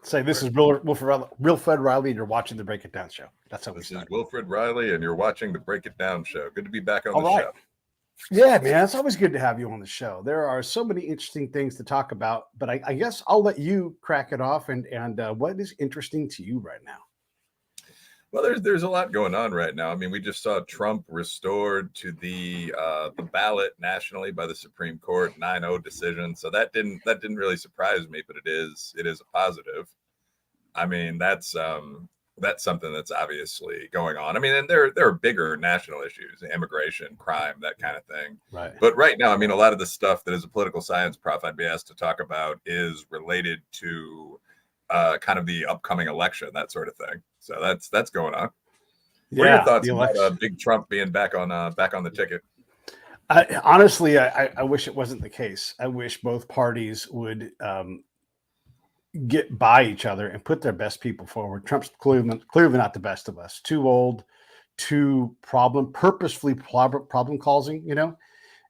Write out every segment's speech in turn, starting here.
Say this Right. is Wilfred Reilly, and you're watching the Break It Down show. That's how we This is start. Wilfred Reilly, and you're watching the Break It Down show. Good to be back on All the right. show. Yeah, man, it's always good to have you on the show. There are so many interesting things to talk about, but I guess I'll let you crack it off. And what is interesting to you right now? Well, there's a lot going on right now. I mean, we just saw Trump restored to the ballot nationally by the Supreme Court 9-0 decision. So that didn't really surprise me, but it is a positive. I mean, that's something that's obviously going on. I mean, and there are bigger national issues, immigration, crime, that kind of thing. Right. But right now, I mean, a lot of the stuff that as a political science prof I'd be asked to talk about is related to kind of the upcoming election, that sort of thing. So that's going on. What are your thoughts about Big Trump being back on the ticket? Honestly, I wish it wasn't the case. I wish both parties would get by each other and put their best people forward. Trump's clearly not the best of us. Too old, too purposefully problem causing,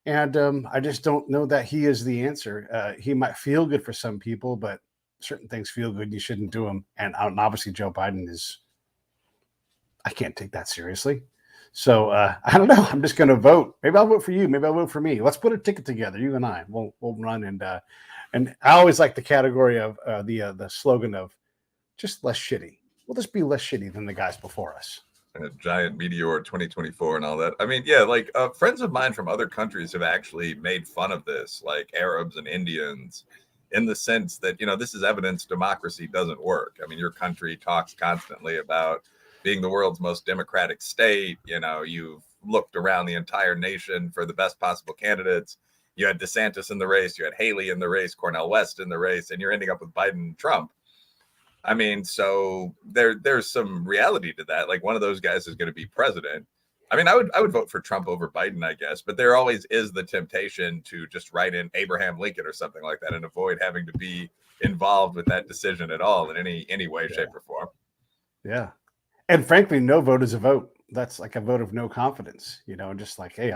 And I just don't know that he is the answer. He might feel good for some people, but certain things feel good. You shouldn't do them. And obviously, Joe Biden I can't take that seriously. So I don't know. I'm just going to vote. Maybe I'll vote for you. Maybe I'll vote for me. Let's put a ticket together. You and I. We'll run and I always like the category of the slogan of just less shitty. We'll just be less shitty than the guys before us. A giant meteor 2024 and all that. I mean, yeah, like friends of mine from other countries have actually made fun of this, like Arabs and Indians, in the sense that, this is evidence democracy doesn't work. I mean, your country talks constantly about being the world's most democratic state. You've looked around the entire nation for the best possible candidates. You had DeSantis in the race, you had Haley in the race, Cornel West in the race, and you're ending up with Biden and Trump. I mean, so there's some reality to that. Like, one of those guys is going to be president. I mean, I would vote for Trump over Biden, I guess, but there always is the temptation to just write in Abraham Lincoln or something like that and avoid having to be involved with that decision at all in any way, shape, or form. Yeah. And frankly, no vote is a vote. That's like a vote of no confidence, just like, hey,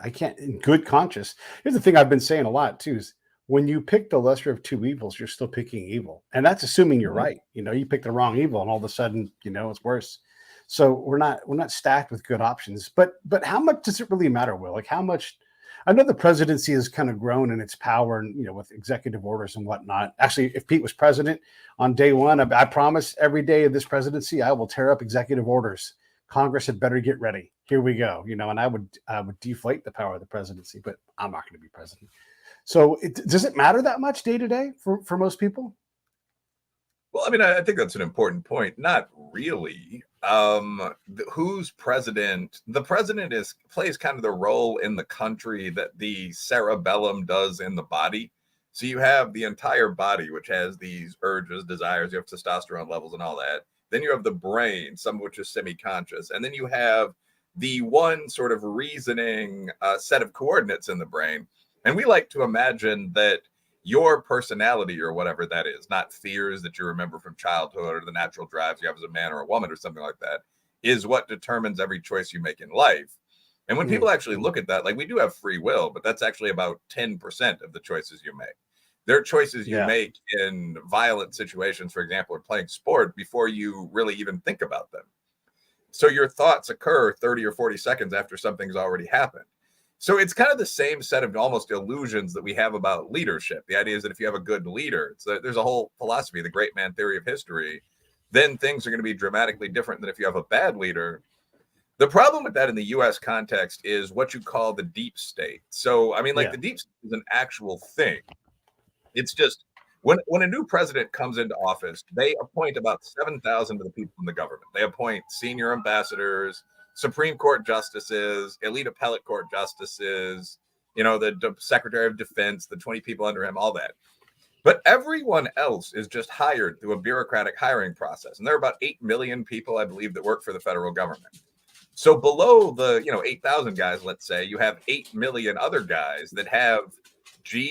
I can't, in good conscience. Here's the thing I've been saying a lot too, is when you pick the lesser of two evils, you're still picking evil. And that's assuming you're right. You pick the wrong evil and all of a sudden, it's worse. So we're not stacked with good options. But how much does it really matter, Will? Like, how much? I know the presidency has kind of grown in its power and, with executive orders and whatnot. Actually, if Pete was president on day one, I promise every day of this presidency, I will tear up executive orders. Congress had better get ready. Here we go. And I would deflate the power of the presidency, but I'm not going to be president. So does it matter that much day to day for most people? Well, I mean, I think that's an important point. Not really. Who's president? The president plays kind of the role in the country that the cerebellum does in the body. So you have the entire body, which has these urges, desires, you have testosterone levels and all that. Then you have the brain, some of which is semi-conscious. And then you have the one sort of reasoning set of coordinates in the brain. And we like to imagine that your personality or whatever that is, not fears that you remember from childhood or the natural drives you have as a man or a woman or something like that, is what determines every choice you make in life. And when people actually look at that, like, we do have free will, but that's actually about 10% of the choices you make. There are choices you make in violent situations, for example, or playing sport, before you really even think about them. So your thoughts occur 30 or 40 seconds after something's already happened. So it's kind of the same set of almost illusions that we have about leadership. The idea is that if you have a good leader, there's a whole philosophy, the great man theory of history, then things are going to be dramatically different than if you have a bad leader. The problem with that in the U.S. context is what you call the deep state. So, I mean, the deep state is an actual thing. It's just when a new president comes into office, they appoint about 7,000 of the people in the government. They appoint senior ambassadors, Supreme Court justices, elite appellate court justices, the Secretary of Defense, the 20 people under him, all that. But everyone else is just hired through a bureaucratic hiring process. And there are about 8 million people, I believe, that work for the federal government. So below the, 8,000 guys, let's say, you have 8 million other guys that have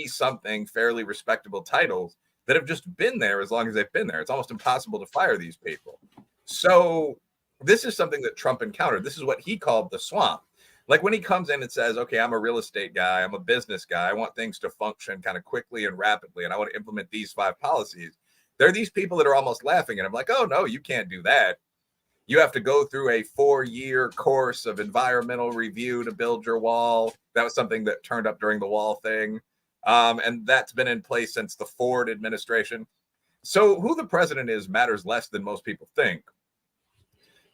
something fairly respectable titles that have just been there as long as they've been there. It's almost impossible to fire these people. So this is something that Trump encountered. This is what he called the swamp. Like, when he comes in and says, okay, I'm a real estate guy, I'm a business guy, I want things to function kind of quickly and rapidly, and I want to implement these 5 policies. There are these people that are almost laughing, and I'm like, oh no, you can't do that. You have to go through a 4-year course of environmental review to build your wall. That was something that turned up during the wall thing. And that's been in place since the Ford administration. So who the president is matters less than most people think.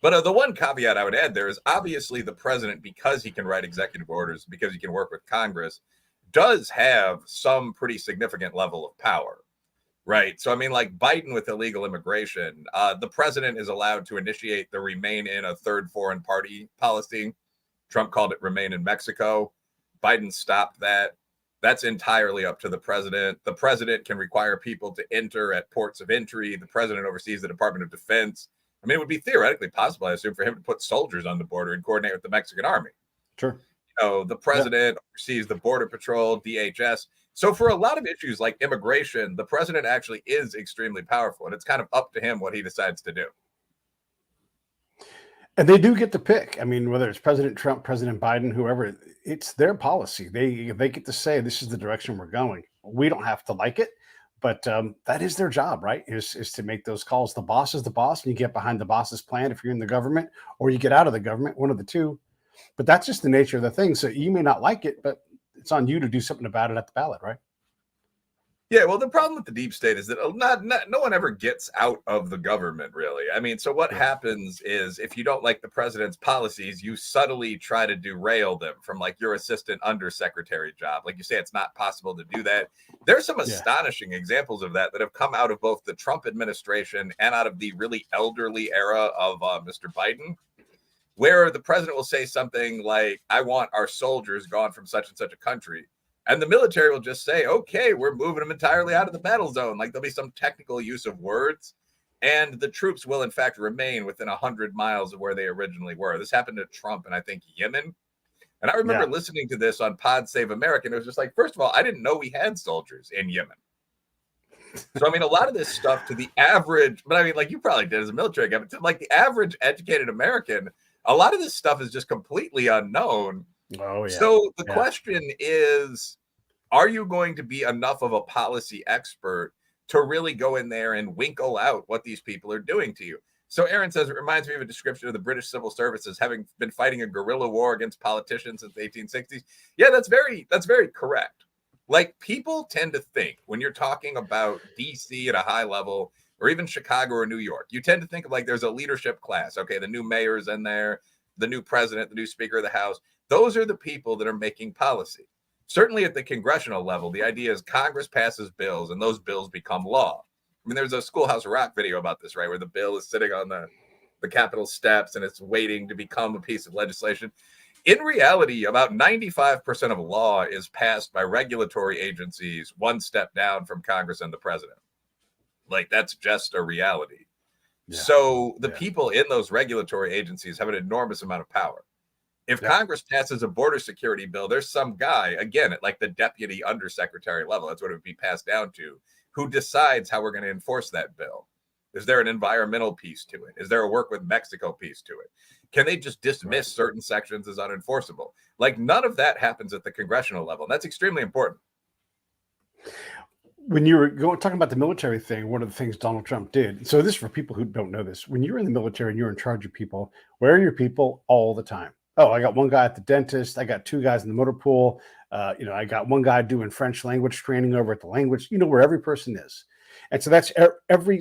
But the one caveat I would add there is obviously the president, because he can write executive orders, because he can work with Congress, does have some pretty significant level of power. Right. So, I mean, like Biden with illegal immigration, the president is allowed to initiate the remain in a third foreign party policy. Trump called it remain in Mexico. Biden stopped that. That's entirely up to the president. The president can require people to enter at ports of entry. The president oversees the Department of Defense. I mean, it would be theoretically possible, I assume, for him to put soldiers on the border and coordinate with the Mexican army. Sure. The president oversees the Border Patrol, DHS. So for a lot of issues like immigration, the president actually is extremely powerful, and it's kind of up to him what he decides to do. And they do get to pick. I mean, whether it's President Trump, President Biden, whoever, it's their policy. They get to say, this is the direction we're going. We don't have to like it, but that is their job, right? Is to make those calls. The boss is the boss, and you get behind the boss's plan if you're in the government, or you get out of the government, one of the two. But that's just the nature of the thing. So you may not like it, but it's on you to do something about it at the ballot, right? Yeah, well, the problem with the deep state is that no one ever gets out of the government, really. I mean, so what happens is if you don't like the president's policies, you subtly try to derail them from like your assistant undersecretary job. Like you say, it's not possible to do that. There's some astonishing examples of that have come out of both the Trump administration and out of the really elderly era of Mr. Biden, where the president will say something like, I want our soldiers gone from such and such a country. And the military will just say, okay, we're moving them entirely out of the battle zone. Like there'll be some technical use of words. And the troops will, in fact, remain within 100 miles of where they originally were. This happened to Trump and I think Yemen. And I remember listening to this on Pod Save America. And it was just like, first of all, I didn't know we had soldiers in Yemen. So, I mean, a lot of this stuff to the average, but I mean, like you probably did as a military guy, but to like the average educated American, a lot of this stuff is just completely unknown. Oh, yeah. So the question is, are you going to be enough of a policy expert to really go in there and winkle out what these people are doing to you? So Aaron says, it reminds me of a description of the British civil services having been fighting a guerrilla war against politicians since the 1860s. Yeah, that's very correct. Like people tend to think when you're talking about DC at a high level, or even Chicago or New York, you tend to think of like there's a leadership class. Okay, the new mayor's in there, the new president, the new speaker of the House. Those are the people that are making policy. Certainly at the congressional level, the idea is Congress passes bills and those bills become law. I mean, there's a Schoolhouse Rock video about this, right? Where the bill is sitting on the Capitol steps and it's waiting to become a piece of legislation. In reality, about 95% of law is passed by regulatory agencies, one step down from Congress and the president. Like that's just a reality. Yeah. So the people in those regulatory agencies have an enormous amount of power. If Congress passes a border security bill, there's some guy, again, at like the deputy undersecretary level, that's what it would be passed down to, who decides how we're going to enforce that bill. Is there an environmental piece to it? Is there a work with Mexico piece to it? Can they just dismiss certain sections as unenforceable? Like none of that happens at the congressional level. And that's extremely important. When you were talking about the military thing, one of the things Donald Trump did. So this is for people who don't know this. When you're in the military and you're in charge of people, where are your people all the time? Oh, I got one guy at the dentist. I got 2 guys in the motor pool. I got one guy doing French language training over at the language, where every person is. And so that's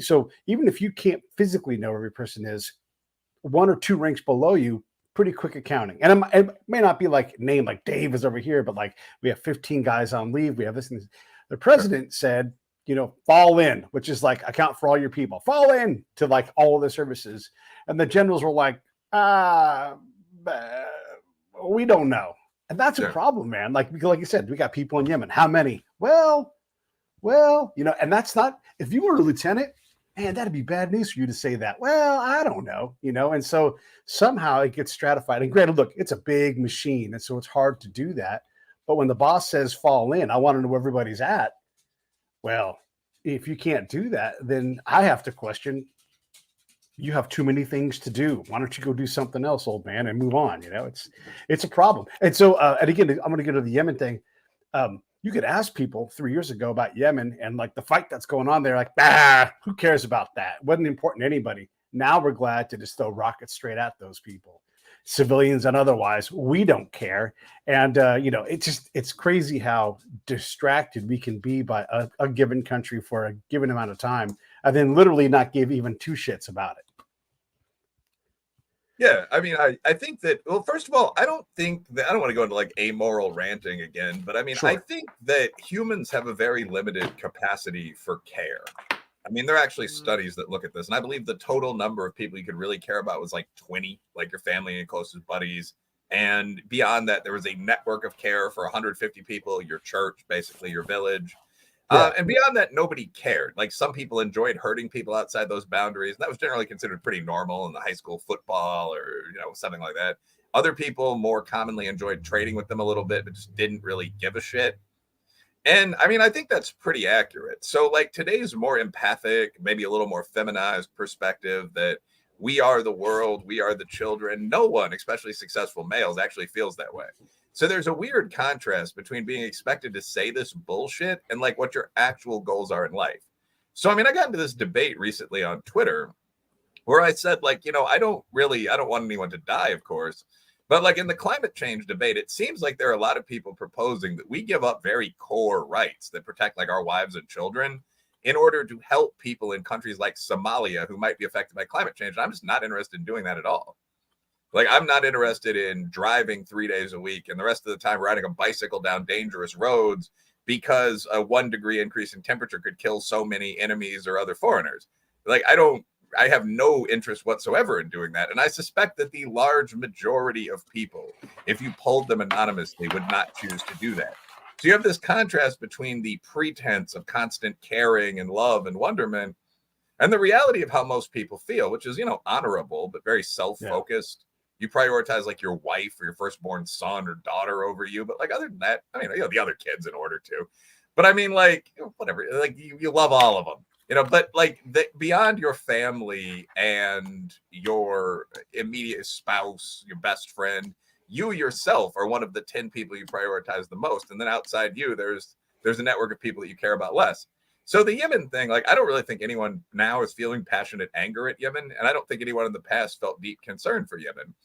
so even if you can't physically know where every person is, 1 or 2 ranks below you, pretty quick accounting. And it may not be like name like Dave is over here, but like we have 15 guys on leave. We have this and this. The president said, fall in, which is like account for all your people. Fall in to like all of the services. And the generals were like, we don't know. And that's a problem, man. Like you said, we got people in Yemen. How many? Well, and that's not, if you were a lieutenant, man, that'd be bad news for you to say that. Well, I don't know, and so somehow it gets stratified. And granted, look, it's a big machine. And so it's hard to do that. But when the boss says fall in, I want to know where everybody's at. Well, if you can't do that, then I have to question, you have too many things to do. Why don't you go do something else, old man, and move on? It's a problem. And so, and again, I'm going to get to the Yemen thing. you could ask people 3 years ago about Yemen and like the fight that's going on there, like, ah, who cares about that? Wasn't important to anybody. Now we're glad to just throw rockets straight at those people, civilians and otherwise. We don't care. And, it's crazy how distracted we can be by a given country for a given amount of time and then literally not give even two shits about it. Yeah, I mean, I think that, well, first of all, I don't think that, I don't want to go into like amoral ranting again, but I mean, I Sure. think that humans have a very limited capacity for care. I mean, there are actually studies that look at this, and I believe the total number of people you could really care about was like 20, like your family and closest buddies. And beyond that, there was a network of care for 150 people, your church, basically your village. Yeah. And beyond that, nobody cared. Like some people enjoyed hurting people outside those boundaries. That was generally considered pretty normal in the high school football or, something like that. Other people more commonly enjoyed trading with them a little bit, but just didn't really give a shit. And I mean, I think that's pretty accurate. So, like today's more empathic, maybe a little more feminized perspective that we are the world, we are the children. No one, especially successful males, actually feels that way. So there's a weird contrast between being expected to say this bullshit and like what your actual goals are in life. So, I mean, I got into this debate recently on Twitter where I said, like, I don't want anyone to die, of course. But like in the climate change debate, it seems like there are a lot of people proposing that we give up very core rights that protect like our wives and children in order to help people in countries like Somalia who might be affected by climate change. And I'm just not interested in doing that at all. Like, I'm not interested in driving 3 days a week and the rest of the time riding a bicycle down dangerous roads because a 1 degree increase in temperature could kill so many enemies or other foreigners. Like, I have no interest whatsoever in doing that. And I suspect that the large majority of people, if you polled them anonymously, would not choose to do that. So you have this contrast between the pretense of constant caring and love and wonderment and the reality of how most people feel, which is, honorable, but very self-focused. Yeah. You prioritize like your wife or your firstborn son or daughter over you. But like other than that, I mean, the other kids in order to. But I mean, like, whatever, like you love all of them. But like beyond your family and your immediate spouse, your best friend, you yourself are one of the 10 people you prioritize the most. And then outside you, there's a network of people that you care about less. So the Yemen thing, like, I don't really think anyone now is feeling passionate anger at Yemen. And I don't think anyone in the past felt deep concern for Yemen.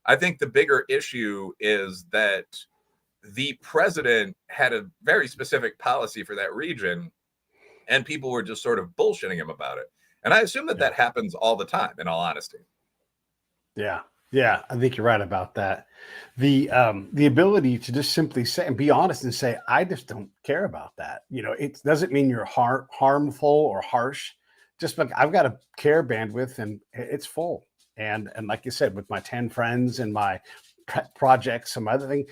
I think the bigger issue is that the president had a very specific policy for that region, and people were just sort of bullshitting him about it. And I assume that happens all the time, in all honesty. Yeah. Yeah, I think you're right about that. The ability to just simply say and be honest and say, I just don't care about that. It doesn't mean you're harmful or harsh. Just like I've got a care bandwidth and it's full. And like you said, with my 10 friends and my projects, some other thing,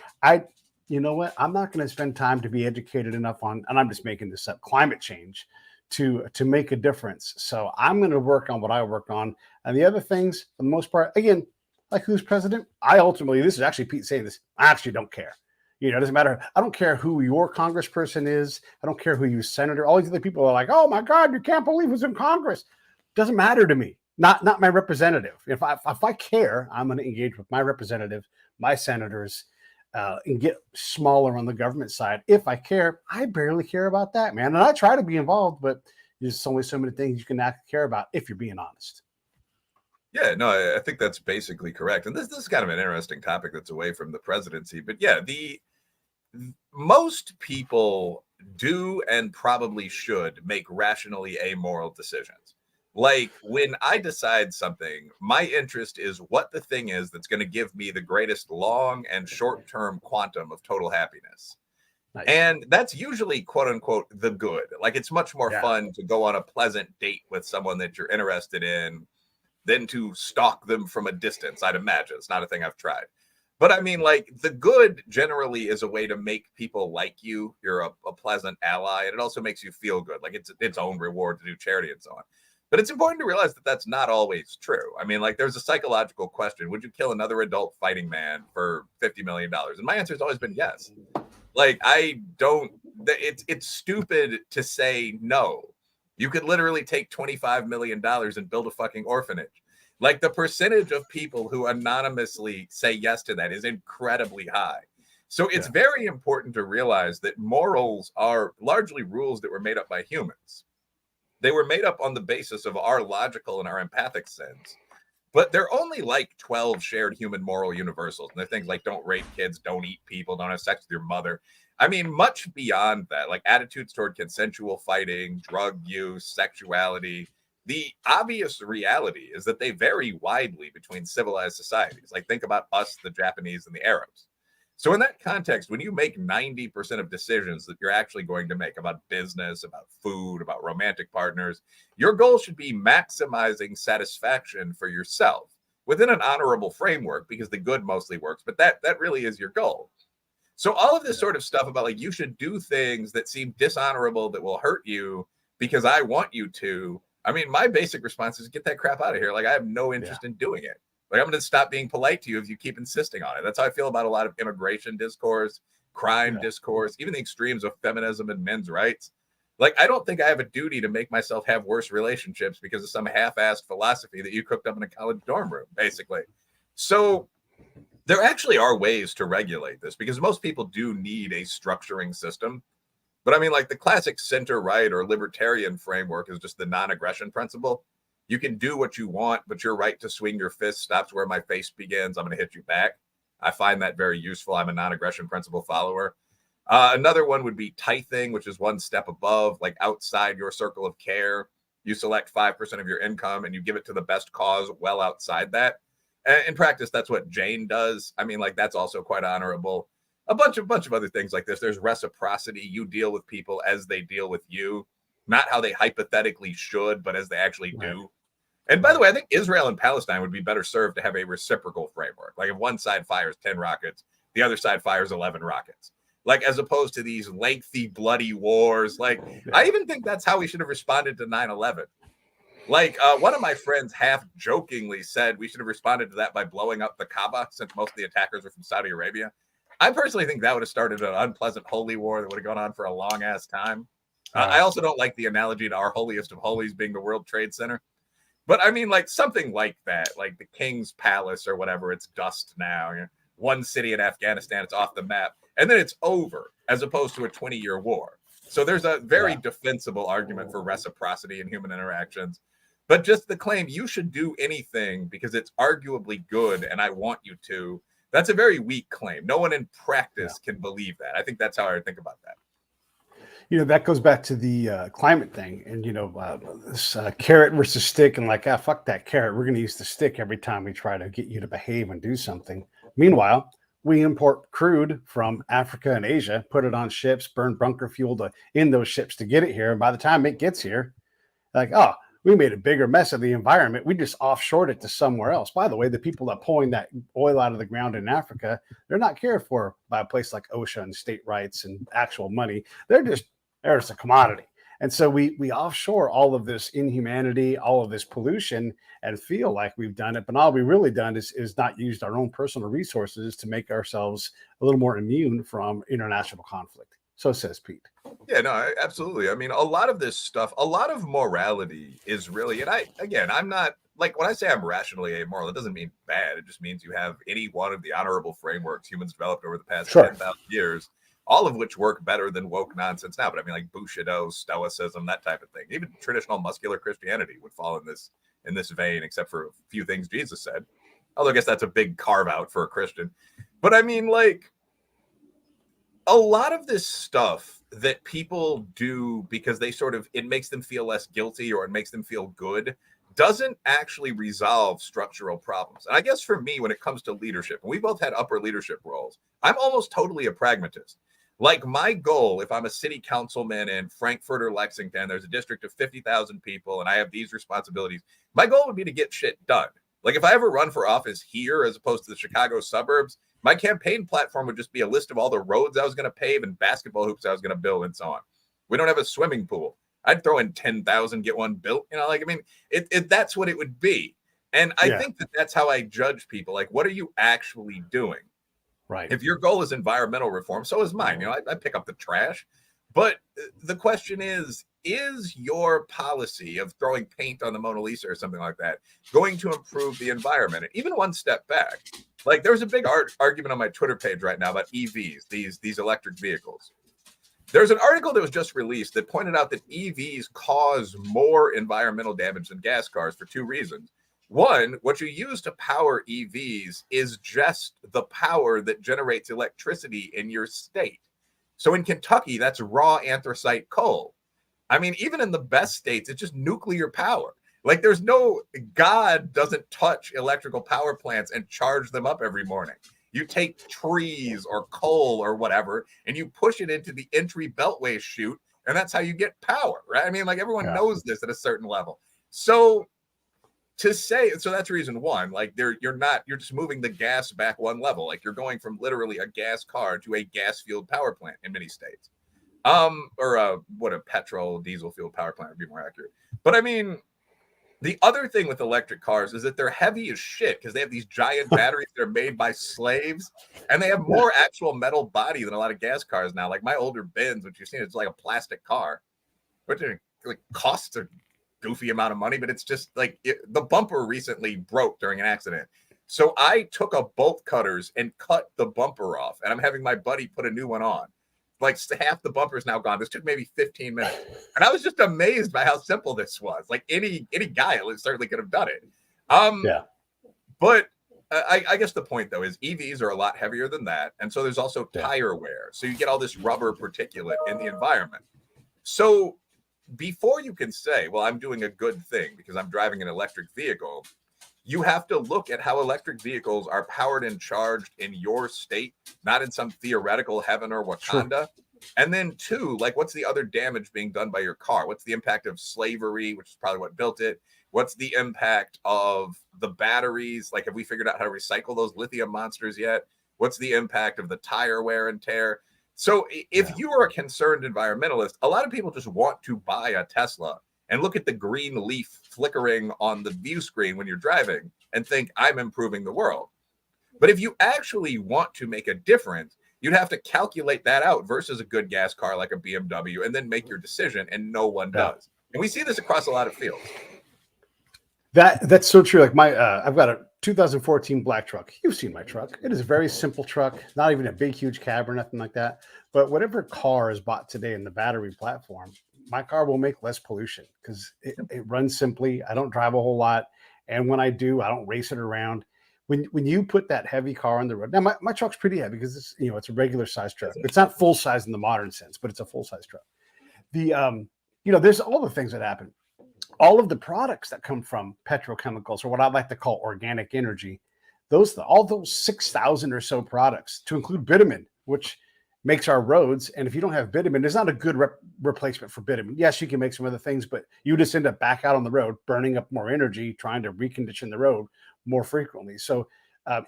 you know what? I'm not going to spend time to be educated enough on, and I'm just making this up, climate change to make a difference. So I'm going to work on what I work on. And the other things, for the most part, again, like who's president, this is actually Pete saying this, I actually don't care. It doesn't matter. I don't care who your congressperson is. I don't care who your senator. All these other people are like, oh my God, you can't believe who's in Congress. Doesn't matter to me. Not my representative. If I care, I'm going to engage with my representative, my senators, and get smaller on the government side. If I care, I barely care about that, man. And I try to be involved, but there's only so many things you can actually care about if you're being honest. Yeah, no, I think that's basically correct. And this is kind of an interesting topic that's away from the presidency. But yeah, most people do and probably should make rationally amoral decisions. Like when I decide something, my interest is what the thing is that's going to give me the greatest long and short-term quantum of total happiness. Nice. And that's usually, quote unquote, the good. Like it's much more fun to go on a pleasant date with someone that you're interested in than to stalk them from a distance, I'd imagine. It's not a thing I've tried. But I mean, like, the good generally is a way to make people like you. You're a pleasant ally, and it also makes you feel good. Like, it's its own reward to do charity and so on. But it's important to realize that that's not always true. I mean, like, there's a psychological question. Would you kill another adult fighting man for $50 million? And my answer has always been yes. Like, it's stupid to say no. You could literally take $25 million and build a fucking orphanage. Like the percentage of people who anonymously say yes to that is incredibly high. So it's very important to realize that morals are largely rules that were made up by humans. They were made up on the basis of our logical and our empathic sense. But they're only like 12 shared human moral universals. And they're things like don't rape kids, don't eat people, don't have sex with your mother. I mean, much beyond that, like attitudes toward consensual fighting, drug use, sexuality. The obvious reality is that they vary widely between civilized societies. Like, think about us, the Japanese, and the Arabs. So, in that context, when you make 90% of decisions that you're actually going to make about business, about food, about romantic partners, your goal should be maximizing satisfaction for yourself within an honorable framework, because the good mostly works, but that really is your goal. So all of this sort of stuff about like you should do things that seem dishonorable that will hurt you because I want you to. I mean, my basic response is get that crap out of here. Like, I have no interest in doing it. Like, I'm going to stop being polite to you if you keep insisting on it. That's how I feel about a lot of immigration discourse, crime discourse, even the extremes of feminism and men's rights. Like, I don't think I have a duty to make myself have worse relationships because of some half-assed philosophy that you cooked up in a college dorm room, basically. So there actually are ways to regulate this, because most people do need a structuring system. But I mean, like, the classic center-right or libertarian framework is just the non-aggression principle. You can do what you want, but your right to swing your fist stops where my face begins. I'm going to hit you back. I find that very useful. I'm a non-aggression principle follower. Another one would be tithing, which is one step above, like outside your circle of care. You select 5% of your income and you give it to the best cause well outside that. And in practice, that's what Jane does. I mean, like, that's also quite honorable. A bunch of other things like this. There's reciprocity. You deal with people as they deal with you, not how they hypothetically should, but as they actually do. And by the way, I think Israel and Palestine would be better served to have a reciprocal framework. Like, if one side fires 10 rockets, the other side fires 11 rockets. Like, as opposed to these lengthy, bloody wars. Like, I even think that's how we should have responded to 9/11. Like, one of my friends half jokingly said we should have responded to that by blowing up the Kaaba, since most of the attackers were from Saudi Arabia. I personally think that would have started an unpleasant holy war that would have gone on for a long ass time. I also don't like the analogy to our holiest of holies being the World Trade Center. But I mean, like, something like that, like the King's Palace or whatever, it's dust now. You know, one city in Afghanistan, it's off the map. And then it's over, as opposed to a 20-year war. So there's a very defensible argument for reciprocity in human interactions. But just the claim you should do anything because it's arguably good and I want you to, that's a very weak claim. No one in practice can believe that. I think that's how I would think about that. You know, that goes back to the climate thing, and this carrot versus stick, and like, fuck that carrot. We're going to use the stick every time we try to get you to behave and do something. Meanwhile, we import crude from Africa and Asia, put it on ships, burn bunker fuel in those ships to get it here. And by the time it gets here, like, oh, we made a bigger mess of the environment. We just offshored it to somewhere else. By the way, the people that pulling that oil out of the ground in Africa, they're not cared for by a place like OSHA and state rights and actual money. There's a commodity. And so we offshore all of this inhumanity, all of this pollution, and feel like we've done it. But all we've really done is not used our own personal resources to make ourselves a little more immune from international conflict. So says Pete. Yeah, no, absolutely. I mean, a lot of this stuff, a lot of morality is really, and I'm not, like, when I say I'm rationally amoral, it doesn't mean bad. It just means you have any one of the honorable frameworks humans developed over the past 10,000 years, all of which work better than woke nonsense now. But I mean, like Bushido, Stoicism, that type of thing. Even traditional muscular Christianity would fall in this vein, except for a few things Jesus said. Although I guess that's a big carve out for a Christian. But I mean, like, a lot of this stuff that people do because it makes them feel less guilty or it makes them feel good doesn't actually resolve structural problems. And I guess for me, when it comes to leadership, and we both had upper leadership roles, I'm almost totally a pragmatist. Like, my goal, if I'm a city councilman in Frankfurt or Lexington, there's a district of 50,000 people and I have these responsibilities, my goal would be to get shit done. Like, if I ever run for office here as opposed to the Chicago suburbs, my campaign platform would just be a list of all the roads I was going to pave and basketball hoops I was going to build and so on. We don't have a swimming pool. I'd throw in 10,000, get one built. You know, like, I mean, that's what it would be. And I think that's how I judge people. Like, what are you actually doing? Right. If your goal is environmental reform, so is mine. You know, I pick up the trash. But the question is is your policy of throwing paint on the Mona Lisa or something like that going to improve the environment? And even one step back, like there's a big argument on my Twitter page right now about EVs, these electric vehicles. There's an article that was just released that pointed out that EVs cause more environmental damage than gas cars for two reasons. One, what you use to power EVs is just the power that generates electricity in your state. So in Kentucky, that's raw anthracite coal. I mean, even in the best states, it's just nuclear power. Like there's no, God doesn't touch electrical power plants and charge them up every morning. You take trees or coal or whatever, and you push it into the entry beltway chute, and that's how you get power, right? I mean, like everyone knows this at a certain level. So to say, so that's reason one, like you're just moving the gas back one level. Like you're going from literally a gas car to a gas fueled power plant in many states. Or a petrol diesel fueled power plant would be more accurate. But I mean, the other thing with electric cars is that they're heavy as shit because they have these giant batteries that are made by slaves, and they have more actual metal body than a lot of gas cars now. Like my older Benz, which you've seen, it's like a plastic car, which like costs a goofy amount of money, but it's just like the bumper recently broke during an accident. So I took a bolt cutters and cut the bumper off, and I'm having my buddy put a new one on. Like half the bumper is now gone. This took maybe 15 minutes. And I was just amazed by how simple this was. Like any guy certainly could have done it. But I guess the point, though, is EVs are a lot heavier than that. And so there's also tire wear. So you get all this rubber particulate in the environment. So before you can say, well, I'm doing a good thing because I'm driving an electric vehicle, you have to look at how electric vehicles are powered and charged in your state, not in some theoretical heaven or Wakanda. Sure. And then two, like what's the other damage being done by your car? What's the impact of slavery, which is probably what built it? What's the impact of the batteries? Like, have we figured out how to recycle those lithium monsters yet? What's the impact of the tire wear and tear? So if you are a concerned environmentalist, a lot of people just want to buy a Tesla and look at the green leaf flickering on the view screen when you're driving and think, I'm improving the world. But if you actually want to make a difference, you'd have to calculate that out versus a good gas car like a BMW and then make your decision, and no one does. And we see this across a lot of fields. That's so true. Like I've got a 2014 black truck. You've seen my truck. It is a very simple truck, not even a big, huge cab or nothing like that. But whatever car is bought today in the battery platform, my car will make less pollution because it runs simply. I don't drive a whole lot. And when I do, I don't race it around. When you put that heavy car on the road, now my truck's pretty heavy because it's a regular size truck. It's not full size in the modern sense, but it's a full size truck. There's all the things that happen. All of the products that come from petrochemicals, or what I like to call organic energy, all those 6,000 or so products, to include bitumen, which makes our roads. And if you don't have bitumen, there's not a good replacement for bitumen. Yes, you can make some other things, but you just end up back out on the road, burning up more energy, trying to recondition the road more frequently. So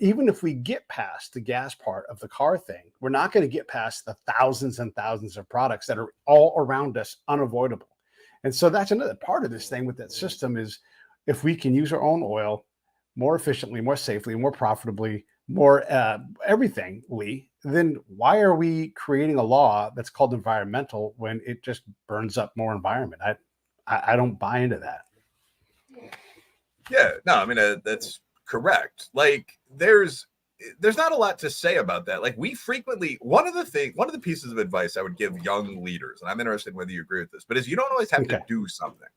even if we get past the gas part of the car thing, we're not going to get past the thousands and thousands of products that are all around us, unavoidable. And so that's another part of this thing with that system is if we can use our own oil more efficiently, more safely, more profitably, more everything, then why are we creating a law that's called environmental when it just burns up more environment? I don't buy into that. Yeah, no, I mean, that's correct. Like there's not a lot to say about that. Like we frequently, one of the pieces of advice I would give young leaders, and I'm interested in whether you agree with this, but is you don't always have to do something.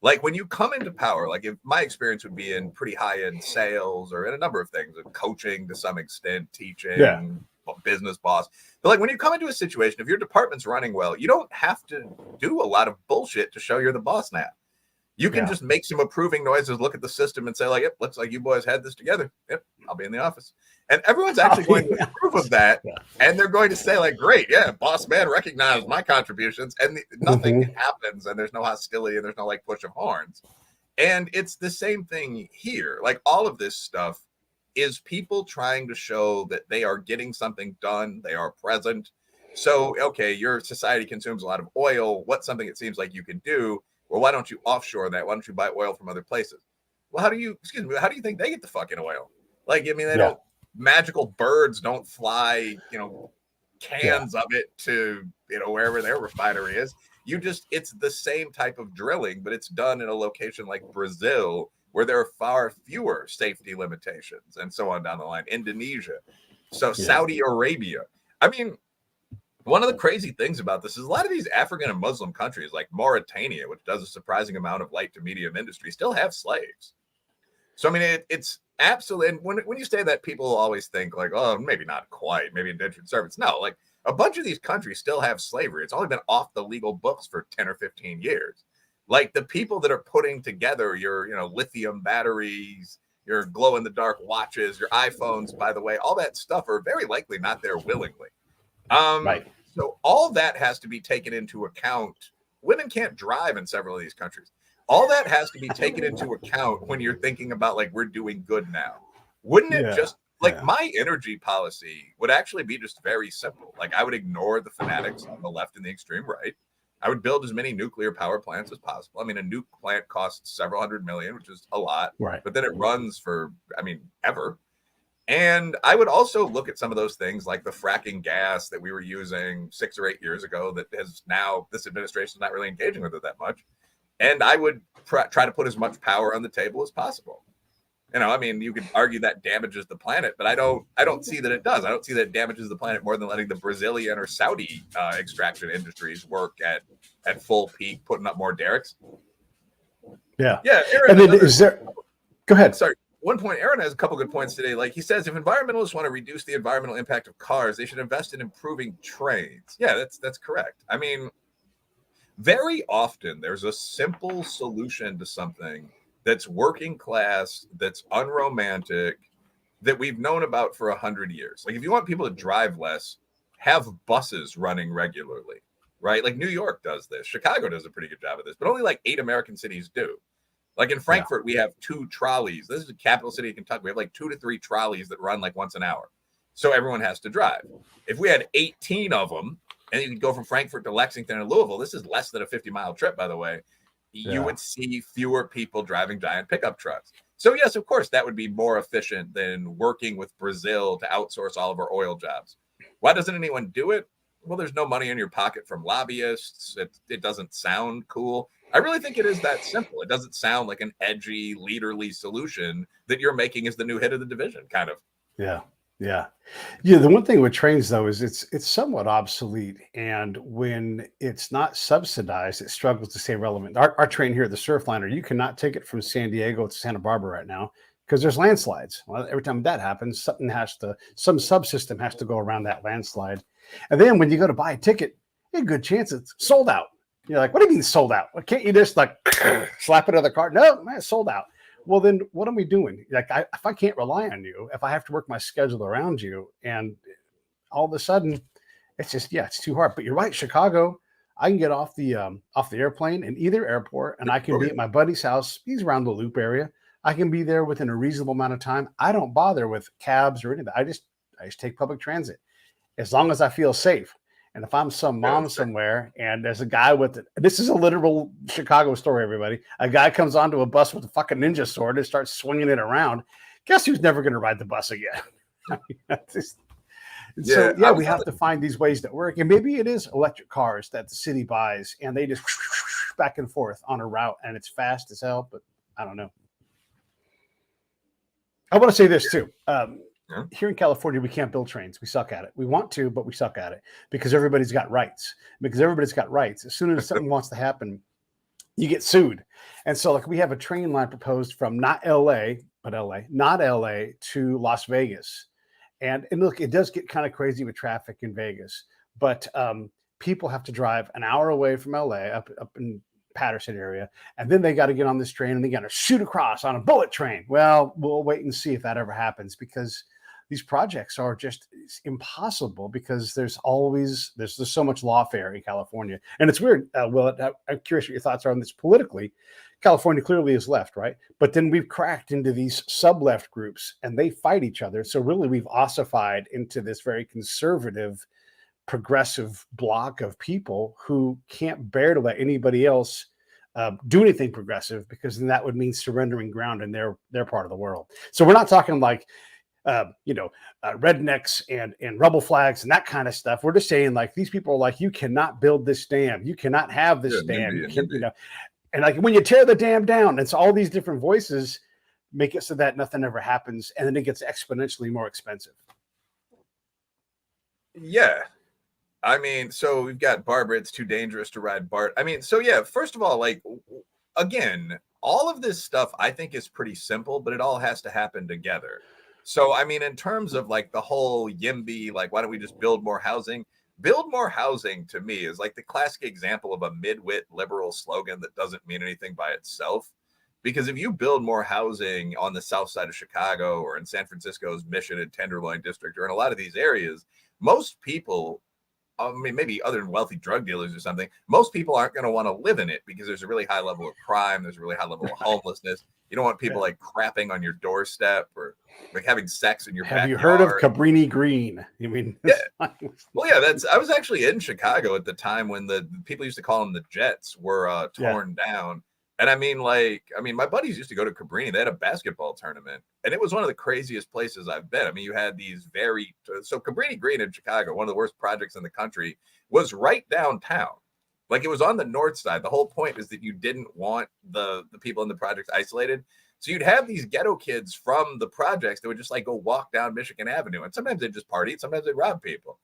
Like when you come into power, like if my experience would be in pretty high-end sales or in a number of things, coaching to some extent, teaching, business boss. But like when you come into a situation, if your department's running well, you don't have to do a lot of bullshit to show you're the boss now. You can just make some approving noises, look at the system and say like, yep, looks like you boys had this together. Yep, I'll be in the office. And everyone's actually going to approve of that. And they're going to say like, great, boss man recognized my contributions, and nothing happens, and there's no hostility, and there's no like push of horns. And it's the same thing here. Like all of this stuff is people trying to show that they are getting something done. They are present. So, okay, your society consumes a lot of oil. What's something it seems like you can do? Well, why don't you offshore that? Why don't you buy oil from other places? Well, how do you think they get the fucking oil? Like, I mean, they don't, magical birds don't fly, cans of it to, wherever their refinery is. It's the same type of drilling, but it's done in a location like Brazil, where there are far fewer safety limitations, and so on down the line. Indonesia, so Saudi Arabia. I mean, one of the crazy things about this is a lot of these African and Muslim countries, like Mauritania, which does a surprising amount of light to medium industry, still have slaves. So I mean, it's absolutely. And when you say that, people always think like, oh, maybe not quite, maybe indentured servants. No, like a bunch of these countries still have slavery. It's only been off the legal books for 10 or 15 years. Like the people that are putting together your, lithium batteries, your glow in the dark watches, your iPhones, by the way, all that stuff are very likely not there willingly. Right. So all that has to be taken into account. Women can't drive in several of these countries. All that has to be taken into account when you're thinking about like, we're doing good now. Wouldn't it just like my energy policy would actually be just very simple. Like I would ignore the fanatics on the left and the extreme right. I would build as many nuclear power plants as possible. I mean, a nuke plant costs several $100 million, which is a lot, right? But then it runs for, ever. And I would also look at some of those things like the fracking gas that we were using 6 or 8 years ago that has now, this administration is not really engaging with it that much. And I would try to put as much power on the table as possible. You could argue that damages the planet, but I don't see that it does. I don't see that it damages the planet more than letting the Brazilian or Saudi extraction industries work at full peak, putting up more derricks. Yeah. Aaron, and then go ahead. Sorry. One point, Aaron has a couple good points today. Like he says, if environmentalists want to reduce the environmental impact of cars, they should invest in improving trains. Yeah, that's correct. I mean, very often there's a simple solution to something that's working class, that's unromantic, that we've known about for 100 years. Like if you want people to drive less, have buses running regularly, right? Like New York does this. Chicago does a pretty good job of this, but only like 8 American cities do. Like in Frankfurt, we have 2 trolleys. This is the capital city of Kentucky. We have like 2 to 3 trolleys that run like once an hour. So everyone has to drive. If we had 18 of them, and you could go from Frankfurt to Lexington and Louisville, this is less than a 50-mile trip, by the way, you would see fewer people driving giant pickup trucks. So yes, of course, that would be more efficient than working with Brazil to outsource all of our oil jobs. Why doesn't anyone do it? Well, there's no money in your pocket from lobbyists. It doesn't sound cool. I really think it is that simple. It doesn't sound like an edgy, leaderly solution that you're making as the new head of the division, kind of. Yeah. The one thing with trains, though, is it's somewhat obsolete. And when it's not subsidized, it struggles to stay relevant. Our train here at the Surfliner, you cannot take it from San Diego to Santa Barbara right now because there's landslides. Well, every time that happens, some subsystem has to go around that landslide. And then when you go to buy a ticket, a good chance it's sold out. You're like, what do you mean sold out? Well, can't you just like slap it on the cart? No, man, it's sold out. Well, then what am I doing? Like, if I can't rely on you, if I have to work my schedule around you, and all of a sudden, it's just it's too hard. But you're right, Chicago. I can get off the airplane in either airport, and I can be at my buddy's house. He's around the Loop area. I can be there within a reasonable amount of time. I don't bother with cabs or anything. I just take public transit as long as I feel safe. And if I'm some mom somewhere and there's a guy with it, this is a literal Chicago story, everybody. A guy comes onto a bus with a fucking ninja sword and starts swinging it around. Guess who's never going to ride the bus again? We have to find these ways that work. And maybe it is electric cars that the city buys and they just back and forth on a route and it's fast as hell, but I don't know. I want to say this too. Here in California, we can't build trains. We suck at it. We want to, but we suck at it because everybody's got rights. As soon as something wants to happen, you get sued. And so like we have a train line proposed from not LA to Las Vegas. And look, it does get kind of crazy with traffic in Vegas, but people have to drive an hour away from LA up in Patterson area, and then they got to get on this train and they got to shoot across on a bullet train. Well, we'll wait and see if that ever happens because these projects are just impossible because there's so much lawfare in California. And it's weird. Well, I'm curious what your thoughts are on this politically. California clearly is left, right? But then we've cracked into these sub-left groups and they fight each other. So really we've ossified into this very conservative, progressive block of people who can't bear to let anybody else do anything progressive because then that would mean surrendering ground in their part of the world. So we're not talking like rednecks and rebel flags and that kind of stuff. We're just saying like these people are like, you cannot build this dam, you cannot have Yeah, this dam, you can, NIMBY. and like when you tear the dam down, it's all these different voices make it so that nothing ever happens, and then it gets exponentially more expensive. Yeah. I mean, so we've got Barbara, it's too dangerous to ride Bart. I mean, so yeah, first of all, like, again, all of this stuff I think is pretty simple, but it all has to happen together. So, I mean, in terms of like the whole YIMBY, like, why don't we just build more housing? Build more housing to me is like the classic example of a mid-wit liberal slogan that doesn't mean anything by itself. Because if you build more housing on the south side of Chicago or in San Francisco's Mission and Tenderloin district or in a lot of these areas, most people, I mean, maybe other than wealthy drug dealers or something, most people aren't going to want to live in it because there's a really high level of crime. There's a really high level of homelessness. You don't want people like crapping on your doorstep or like having sex in your Have backyard. you heard of Cabrini Green? I mean, yeah. Well, yeah, I was actually in Chicago at the time when the people used to call them the Jets were torn down. And I mean, my buddies used to go to Cabrini. They had a basketball tournament, and it was one of the craziest places I've been. I mean, you had these so Cabrini Green in Chicago, one of the worst projects in the country, was right downtown. Like it was on the north side. The whole point is that you didn't want the people in the projects isolated. So you'd have these ghetto kids from the projects that would just like go walk down Michigan Avenue, and sometimes they'd just party, sometimes they'd rob people.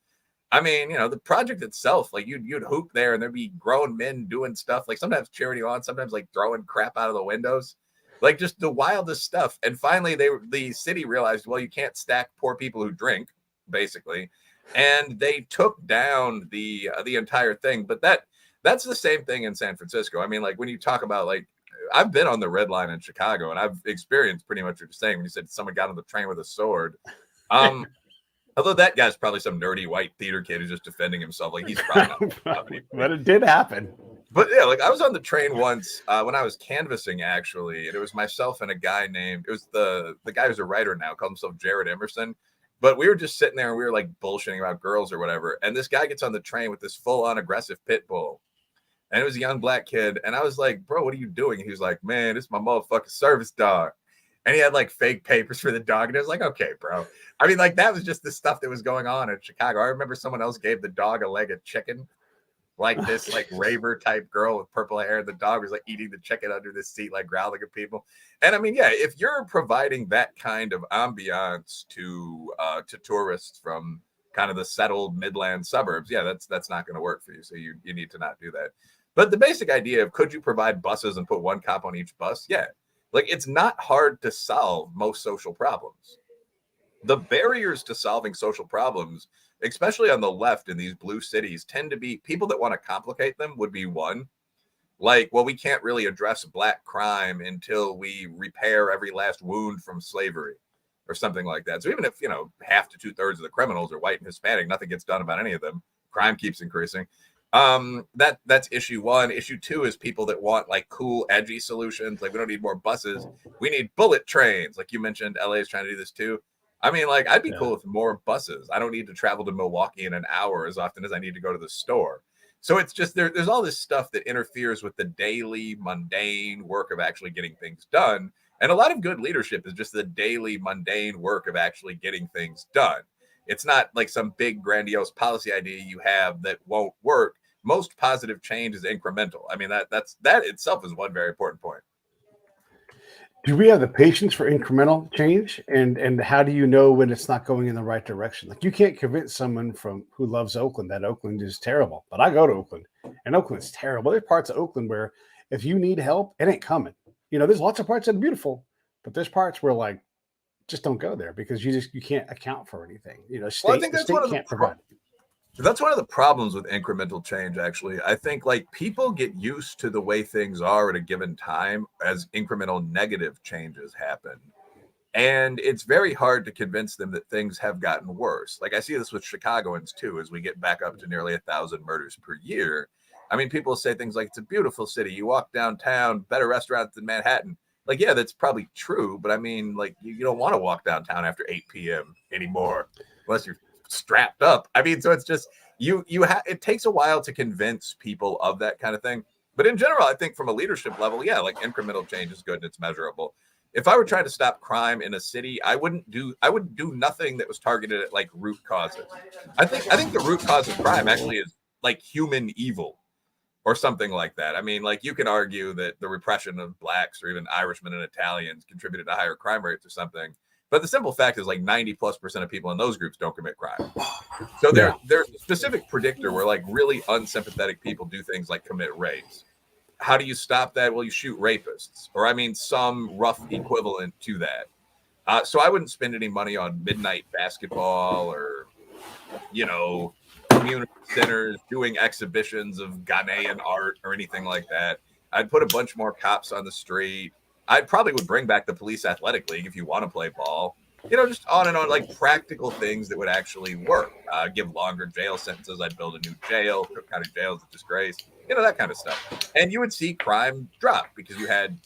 I mean, the project itself, like you'd hoop there and there'd be grown men doing stuff, like sometimes charity on, sometimes like throwing crap out of the windows, like just the wildest stuff. And finally, the city realized, well, you can't stack poor people who drink, basically, and they took down the entire thing. But that's the same thing in San Francisco. I mean, like when you talk about like, I've been on the Red Line in Chicago, and I've experienced pretty much what you're saying when you said someone got on the train with a sword. Although that guy's probably some nerdy white theater kid who's just defending himself. Like he's probably not. But it did happen. But yeah, like I was on the train once when I was canvassing actually, and it was myself and a guy named, it was the guy who's a writer now, called himself Jared Emerson. But we were just sitting there and we were like bullshitting about girls or whatever. And this guy gets on the train with this full-on aggressive pit bull. And it was a young black kid. And I was like, bro, what are you doing? And he was like, man, this is my motherfucking service dog. And he had like fake papers for the dog. And it was like, okay, bro. I mean, like that was just the stuff that was going on in Chicago. I remember someone else gave the dog a leg of chicken. Like this like raver type girl with purple hair. The dog was like eating the chicken under the seat, like growling at people. And I mean, yeah, if you're providing that kind of ambiance to tourists from kind of the settled Midland suburbs, yeah, that's not going to work for you. So you need to not do that. But the basic idea of could you provide buses and put one cop on each bus? Yeah. Like it's not hard to solve most social problems. The barriers to solving social problems, especially on the left in these blue cities, tend to be people that want to complicate them would be one. Like, well, we can't really address black crime until we repair every last wound from slavery or something like that. So even if, half to 2/3 of the criminals are white and Hispanic, nothing gets done about any of them. Crime keeps increasing. That's issue one. Issue two is people that want like cool, edgy solutions. Like we don't need more buses. We need bullet trains. Like you mentioned, LA is trying to do this too. I mean, like I'd be cool with more buses. I don't need to travel to Milwaukee in an hour as often as I need to go to the store. So it's just there's all this stuff that interferes with the daily mundane work of actually getting things done. And a lot of good leadership is just the daily mundane work of actually getting things done. It's not like some big grandiose policy idea you have that won't work. Most positive change is incremental. I mean, that itself is one very important point. Do we have the patience for incremental change? And how do you know when it's not going in the right direction? Like you can't convince someone who loves Oakland that Oakland is terrible. But I go to Oakland and Oakland's terrible. There's parts of Oakland where if you need help, it ain't coming. There's lots of parts that are beautiful, but there's parts where like just don't go there because you can't account for anything. I think that's one of the provide. That's one of the problems with incremental change, actually. I think like people get used to the way things are at a given time as incremental negative changes happen. And it's very hard to convince them that things have gotten worse. Like I see this with Chicagoans too, as we get back up to nearly 1,000 murders per year. I mean, people say things like it's a beautiful city. You walk downtown, better restaurants than Manhattan. Like, yeah, that's probably true. But I mean, like you don't want to walk downtown after 8 p.m. anymore, unless you're strapped up. I mean, so it's just it takes a while to convince people of that kind of thing. But in general, I think from a leadership level, yeah, like incremental change is good and it's measurable. if I were trying to stop crime in a city, I would do nothing that was targeted at like root causes. I think the root cause of crime actually is like human evil or something like that. I mean, like you can argue that the repression of blacks or even Irishmen and Italians contributed to higher crime rates or something. But the simple fact is like 90+% of people in those groups don't commit crime. So Yeah. there's a specific predictor where like really unsympathetic people do things like commit rapes. How do you stop that? Well, you shoot rapists, or I mean, some rough equivalent to that. So I wouldn't spend any money on midnight basketball or, community centers doing exhibitions of Ghanaian art or anything like that. I'd put a bunch more cops on the street. I probably would bring back the police athletic league if you want to play ball. Just on and on, like practical things that would actually work. Give longer jail sentences. I'd build a new jail. Cook County Jail is a disgrace. That kind of stuff. And you would see crime drop because you had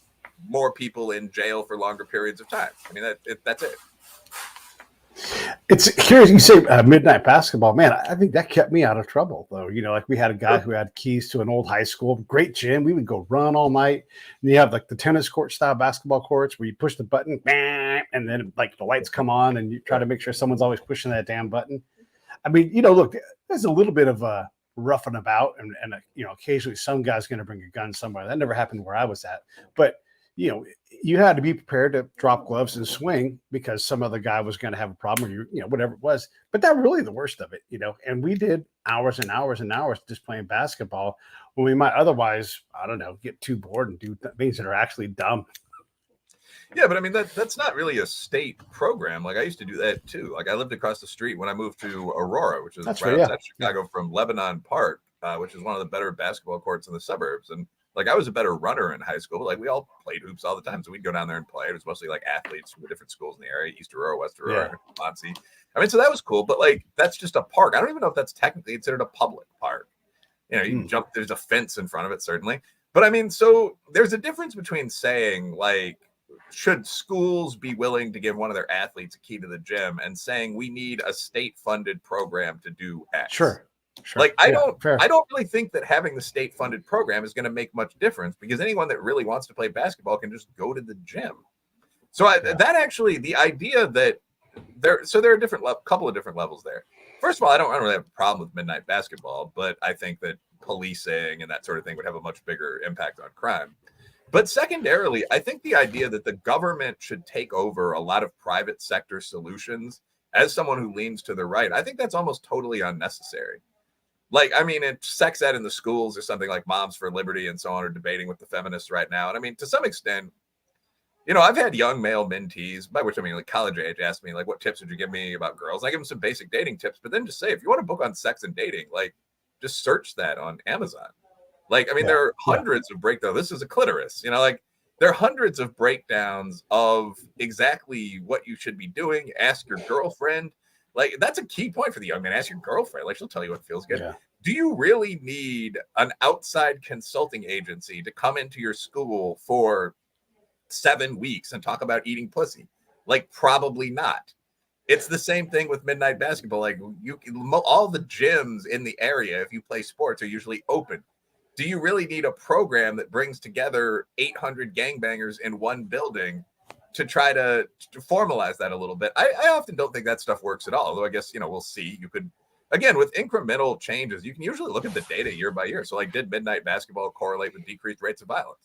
more people in jail for longer periods of time. I mean, that's it. It's curious you say midnight basketball. Man, I think that kept me out of trouble, though. Like we had a guy who had keys to an old high school, great gym. We would go run all night. And you have like the tennis court style basketball courts where you push the button, bam, and then like the lights come on, and you try to make sure someone's always pushing that damn button. I mean, look, there's a little bit of a roughing about, and occasionally some guy's going to bring a gun somewhere. That never happened where I was at, but you had to be prepared to drop gloves and swing because some other guy was going to have a problem, or whatever it was. But that really the worst of it, and we did hours and hours and hours just playing basketball when we might otherwise, I don't know, get too bored and do things that are actually dumb. Yeah, but I mean, that's not really a state program. Like I used to do that too. Like I lived across the street when I moved to Aurora, which is right outside Chicago, from Lebanon Park, which is one of the better basketball courts in the suburbs. And like I was a better runner in high school, but like we all played hoops all the time. So we'd go down there and play. It was mostly like athletes from the different schools in the area, East Aurora, West Aurora, Muncie. I mean, so that was cool, but like that's just a park. I don't even know if that's technically considered a public park. You can jump, there's a fence in front of it, certainly. But I mean, so there's a difference between saying like, should schools be willing to give one of their athletes a key to the gym, and saying we need a state-funded program to do X? Sure. Like I don't really think that having the state-funded program is going to make much difference, because anyone that really wants to play basketball can just go to the gym. So that actually, the idea that there are a couple of different levels there. First of all, I don't really have a problem with midnight basketball, but I think that policing and that sort of thing would have a much bigger impact on crime. But secondarily, I think the idea that the government should take over a lot of private sector solutions, as someone who leans to the right, I think that's almost totally unnecessary. Like, I mean, sex ed in the schools or something like Moms for Liberty and so on are debating with the feminists right now. And I mean, to some extent, I've had young male mentees, by which I mean like college age, ask me like, what tips would you give me about girls? I give them some basic dating tips, but then just say, if you want a book on sex and dating, like just search that on Amazon. Like, I mean, there are hundreds of breakdowns. This is a clitoris, like there are hundreds of breakdowns of exactly what you should be doing. Ask your girlfriend. Like, that's a key point for the young man. Ask your girlfriend. Like, she'll tell you what feels good. Yeah. Do you really need an outside consulting agency to come into your school for 7 weeks and talk about eating pussy? Like, probably not. It's the same thing with midnight basketball. Like, all the gyms in the area, if you play sports, are usually open. Do you really need a program that brings together 800 gangbangers in one building to try to formalize that a little bit? I often don't think that stuff works at all, although I guess, we'll see. You could, again, with incremental changes, you can usually look at the data year by year. So like, did midnight basketball correlate with decreased rates of violence?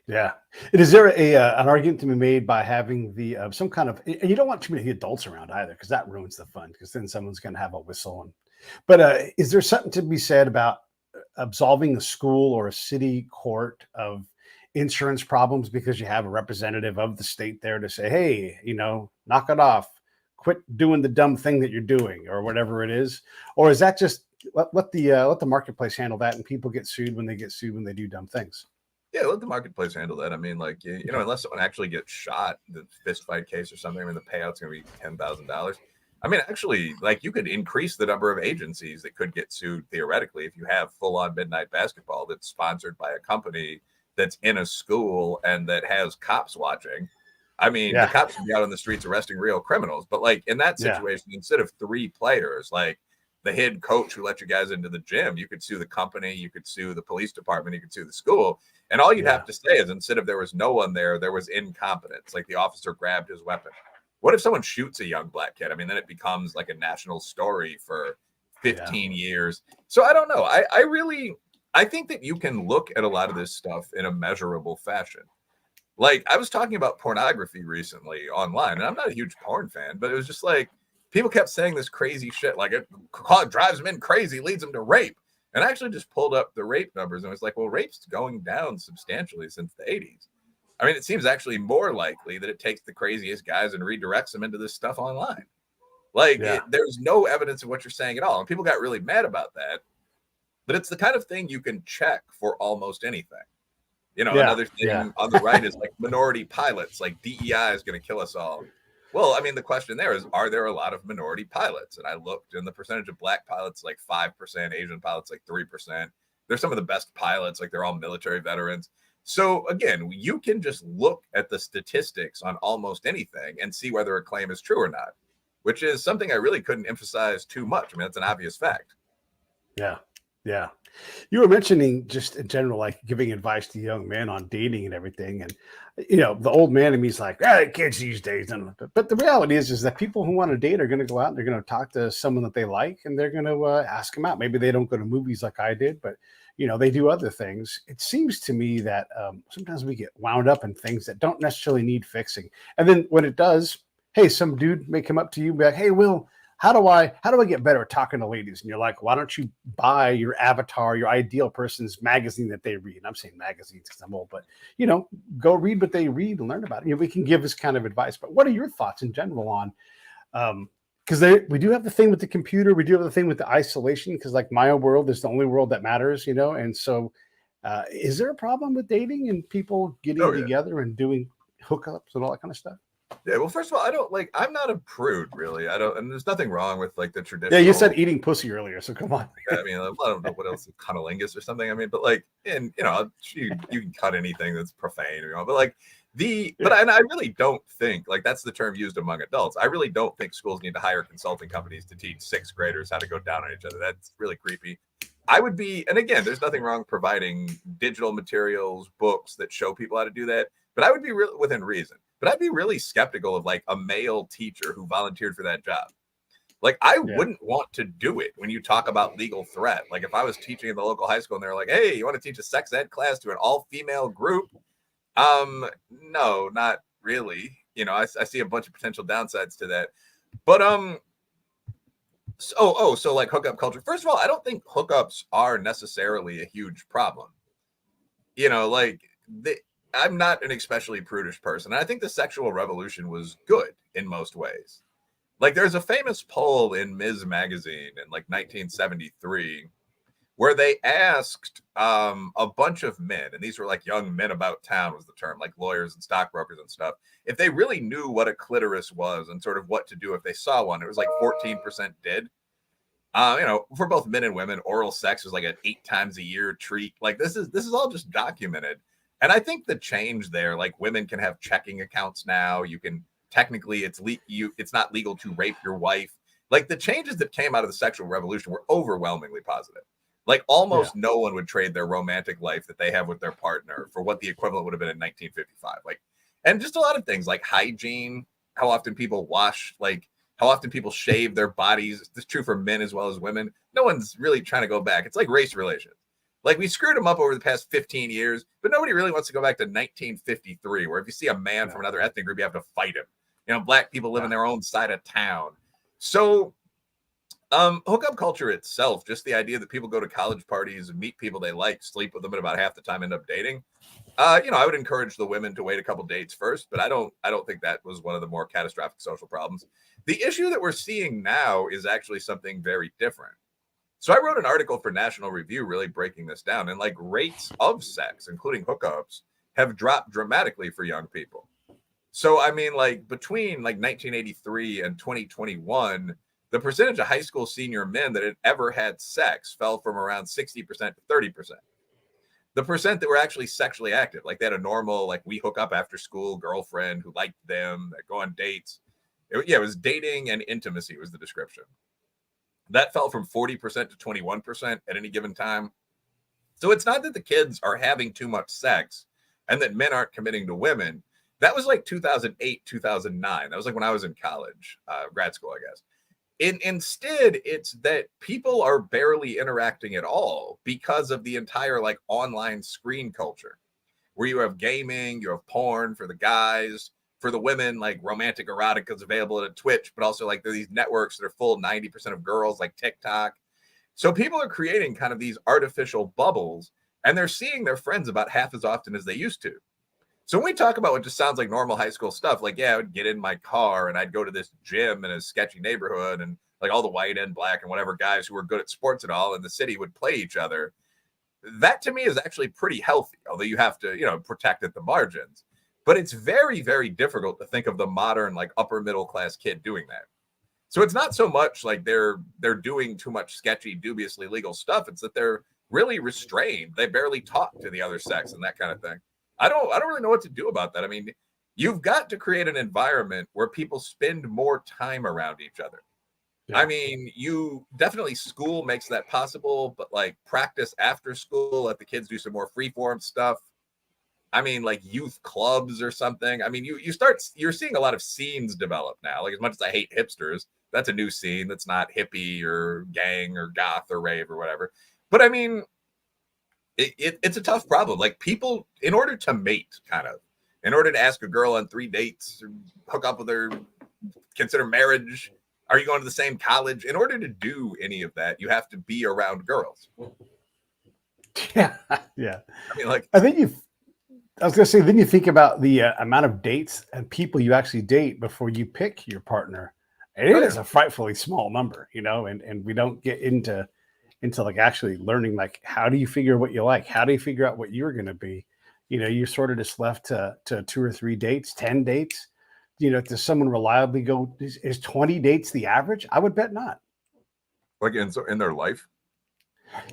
Yeah. And is there an argument to be made by having the some kind of, and you don't want too many adults around either, because that ruins the fun, because then someone's going to have a whistle. But is there something to be said about absolving a school or a city court of insurance problems because you have a representative of the state there to say, hey, knock it off, quit doing the dumb thing that you're doing, or whatever it is? Or is that just let the marketplace handle that, and people get sued when they do dumb things? Yeah, let the marketplace handle that. I mean, like, unless someone actually gets shot, the fist fight case or something, I mean, the payout's going to be $10,000. I mean, actually, like, you could increase the number of agencies that could get sued theoretically if you have full-on midnight basketball that's sponsored by a company that's in a school and that has cops watching. I mean, the cops should be out on the streets arresting real criminals. But like in that situation, instead of 3 players, like the head coach who let you guys into the gym. You could sue the company, you could sue the police department, you could sue the school. And all you'd Yeah. have to say is, instead of there was no one there, there was incompetence. Like the officer grabbed his weapon. What if someone shoots a young black kid? I mean, then it becomes like a national story for 15 years. So I don't know. I think that you can look at a lot of this stuff in a measurable fashion. Like, I was talking about pornography recently online, and I'm not a huge porn fan, but it was just like people kept saying this crazy shit, like it drives men crazy, leads them to rape. And I actually just pulled up the rape numbers and was like, well, rape's going down substantially since the 80s. I mean, it seems actually more likely that it takes the craziest guys and redirects them into this stuff online. Like, there's no evidence of what you're saying at all. And people got really mad about that. But it's the kind of thing you can check for almost anything. You know, another thing on the right is like minority pilots, like DEI is going to kill us all. Well, I mean, the question there is, are there a lot of minority pilots? And I looked, and the percentage of black pilots, like 5%, Asian pilots, like 3%. They're some of the best pilots, like they're all military veterans. So again, you can just look at the statistics on almost anything and see whether a claim is true or not, which is something I really couldn't emphasize too much. I mean, that's an obvious fact. Yeah. Yeah. You were mentioning just in general, like giving advice to young men on dating and everything. And, you know, the old man in me is like, kids these days. But the reality is that people who want to date are going to go out and they're going to talk to someone that they like and they're going to ask them out. Maybe they don't go to movies like I did, but, you know, they do other things. It seems to me that sometimes we get wound up in things that don't necessarily need fixing. And then when it does, hey, some dude may come up to you and be like, hey, Will, how do I get better at talking to ladies? And you're like, why don't you buy your avatar, your ideal person's magazine that they read? And I'm saying magazines because I'm old, but you know, go read what they read and learn about it. You know, we can give this kind of advice, but what are your thoughts in general on? Because we do have the thing with the computer, we do have the thing with the isolation. Because like my own world is the only world that matters, you know. And so, is there a problem with dating and people getting together and doing hookups and all that kind of stuff? Yeah, well, first of all, I'm not a prude, really. And there's nothing wrong with like the traditional. Yeah, you said eating pussy earlier, so come on. I mean, I don't know what else, cunnilingus or something. I mean, but like, and you know, you can cut anything that's profane, you know, but like and I really don't think like that's the term used among adults. I really don't think schools need to hire consulting companies to teach sixth graders how to go down on each other. That's really creepy. I would be, and again, there's nothing wrong providing digital materials, books that show people how to do that, but I would be within reason. But I'd be really skeptical of like a male teacher who volunteered for that job. Like I wouldn't want to do it when you talk about legal threat. Like if I was teaching in the local high school and they're like, hey, you want to teach a sex ed class to an all-female group? No, not really. You know, I see a bunch of potential downsides to that. But so like hookup culture. First of all, I don't think hookups are necessarily a huge problem. You know, like I'm not an especially prudish person. And I think the sexual revolution was good in most ways. Like there's a famous poll in Ms. Magazine in like 1973 where they asked a bunch of men, and these were like young men about town was the term, like lawyers and stockbrokers and stuff, if they really knew what a clitoris was and sort of what to do if they saw one. It was like 14% did. You know, for both men and women, oral sex was like an 8 times a year treat. Like this is all just documented. And I think the change there, like women can have checking accounts now. You can technically, it's not legal to rape your wife. Like the changes that came out of the sexual revolution were overwhelmingly positive. Like almost no one would trade their romantic life that they have with their partner for what the equivalent would have been in 1955. Like, and just a lot of things like hygiene, how often people wash, like how often people shave their bodies. This is true for men as well as women. No one's really trying to go back. It's like race relations. Like we screwed them up over the past 15 years, but nobody really wants to go back to 1953, where if you see a man from another ethnic group, you have to fight him. You know, black people live in their own side of town. So hookup culture itself, just the idea that people go to college parties and meet people they like, sleep with them, and about half the time end up dating. You know, I would encourage the women to wait a couple dates first, but I don't think that was one of the more catastrophic social problems. The issue that we're seeing now is actually something very different. So I wrote an article for National Review really breaking this down, and like rates of sex, including hookups, have dropped dramatically for young people. So, I mean, like between like 1983 and 2021, the percentage of high school senior men that had ever had sex fell from around 60% to 30%. The percent that were actually sexually active, like they had a normal, like we hook up after school girlfriend who liked them, that go on dates. It was dating and intimacy was the description. That fell from 40% to 21% at any given time. So it's not that the kids are having too much sex and that men aren't committing to women. That was like 2008, 2009. That was like when I was in college, grad school, I guess. Instead, it's that people are barely interacting at all because of the entire like online screen culture, where you have gaming, you have porn for the guys, for the women, like romantic erotica is available at Twitch, but also like there are these networks that are full 90% of girls, like TikTok. So people are creating kind of these artificial bubbles, and they're seeing their friends about half as often as they used to. So when we talk about what just sounds like normal high school stuff, like, yeah, I would get in my car and I'd go to this gym in a sketchy neighborhood, and like all the white and black and whatever guys who were good at sports and all in the city would play each other. That to me is actually pretty healthy, although you have to, protect at the margins. But it's very, very difficult to think of the modern, like upper middle class kid doing that. So it's not so much like they're doing too much sketchy, dubiously legal stuff. It's that they're really restrained. They barely talk to the other sex and that kind of thing. I don't really know what to do about that. I mean, you've got to create an environment where people spend more time around each other. Yeah. I mean, you definitely, school makes that possible, but like practice after school, let the kids do some more freeform stuff. I mean, like youth clubs or something. I mean, you're seeing a lot of scenes develop now. Like, as much as I hate hipsters, that's a new scene that's not hippie or gang or goth or rave or whatever. But I mean, it's a tough problem. Like, people, in order to mate, in order to ask a girl on 3 dates, or hook up with her, consider marriage, are you going to the same college? In order to do any of that, you have to be around girls. Yeah. Yeah. I mean, like, I was going to say, then you think about the amount of dates and people you actually date before you pick your partner. And it is a frightfully small number, and we don't get into like actually learning, like, how do you figure what you like? How do you figure out what you're going to be? You're sort of just left to 2 or 3 dates, 10 dates. Does someone reliably go, is 20 dates the average? I would bet not. Like in their life?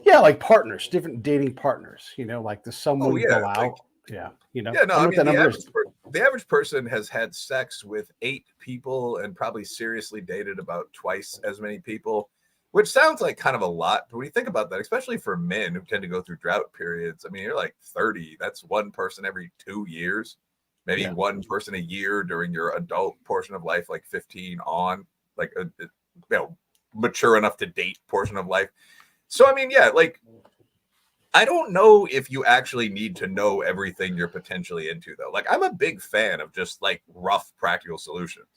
Yeah, like partners, different dating partners, like does someone go out? Like, yeah. Yeah, no, I mean, the average person has had sex with 8 people and probably seriously dated about twice as many people, which sounds like kind of a lot. But when you think about that, especially for men who tend to go through drought periods, I mean, you're like 30, that's one person every 2 years, maybe one person a year during your adult portion of life, like 15 on, like a mature enough to date portion of life. So, I mean, yeah, like, I don't know if you actually need to know everything you're potentially into, though. Like, I'm a big fan of just like rough, practical solutions.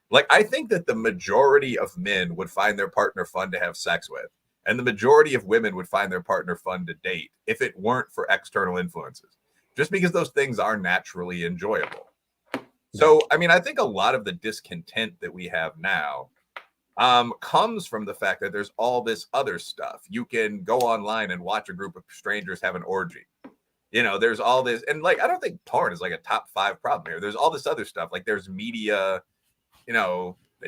Like, I think that the majority of men would find their partner fun to have sex with, and the majority of women would find their partner fun to date if it weren't for external influences, just because those things are naturally enjoyable. So, I mean, I think a lot of the discontent that we have now comes from the fact that there's all this other stuff. You can go online and watch a group of strangers have an orgy. There's all this, and like, I don't think porn is like a top 5 problem here. There's all this other stuff. Like, there's media,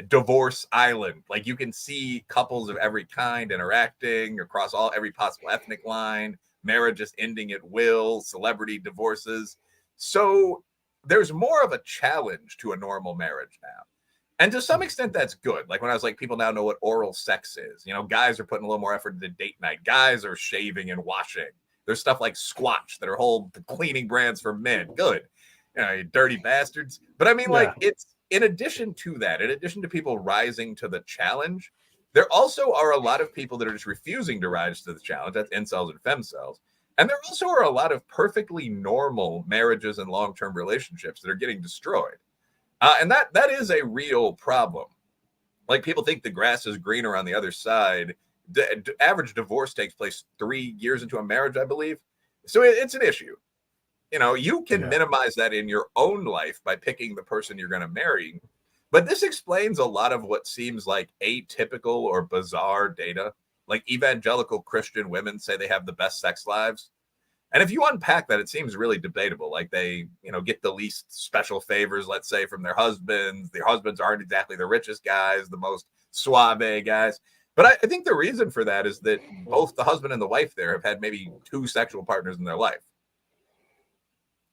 divorce island. Like, you can see couples of every kind interacting across every possible ethnic line, marriages ending at will, celebrity divorces. So there's more of a challenge to a normal marriage now. And to some extent, that's good. Like, when I was like, people now know what oral sex is. Guys are putting a little more effort into date night. Guys are shaving and washing. There's stuff like Squatch that are whole cleaning brands for men. Good. You dirty bastards. But I mean, like, it's in addition to that, in addition to people rising to the challenge, there also are a lot of people that are just refusing to rise to the challenge. That's incels and femcells. And there also are a lot of perfectly normal marriages and long-term relationships that are getting destroyed. And that is a real problem. Like, people think the grass is greener on the other side. The average divorce takes place 3 years into a marriage, I believe. So it's an issue. You can minimize that in your own life by picking the person you're going to marry. But this explains a lot of what seems like atypical or bizarre data. Like, evangelical Christian women say they have the best sex lives. And if you unpack that, it seems really debatable. Like, they, get the least special favors, let's say, from their husbands. Their husbands aren't exactly the richest guys, the most suave guys. But I think the reason for that is that both the husband and the wife there have had maybe 2 sexual partners in their life.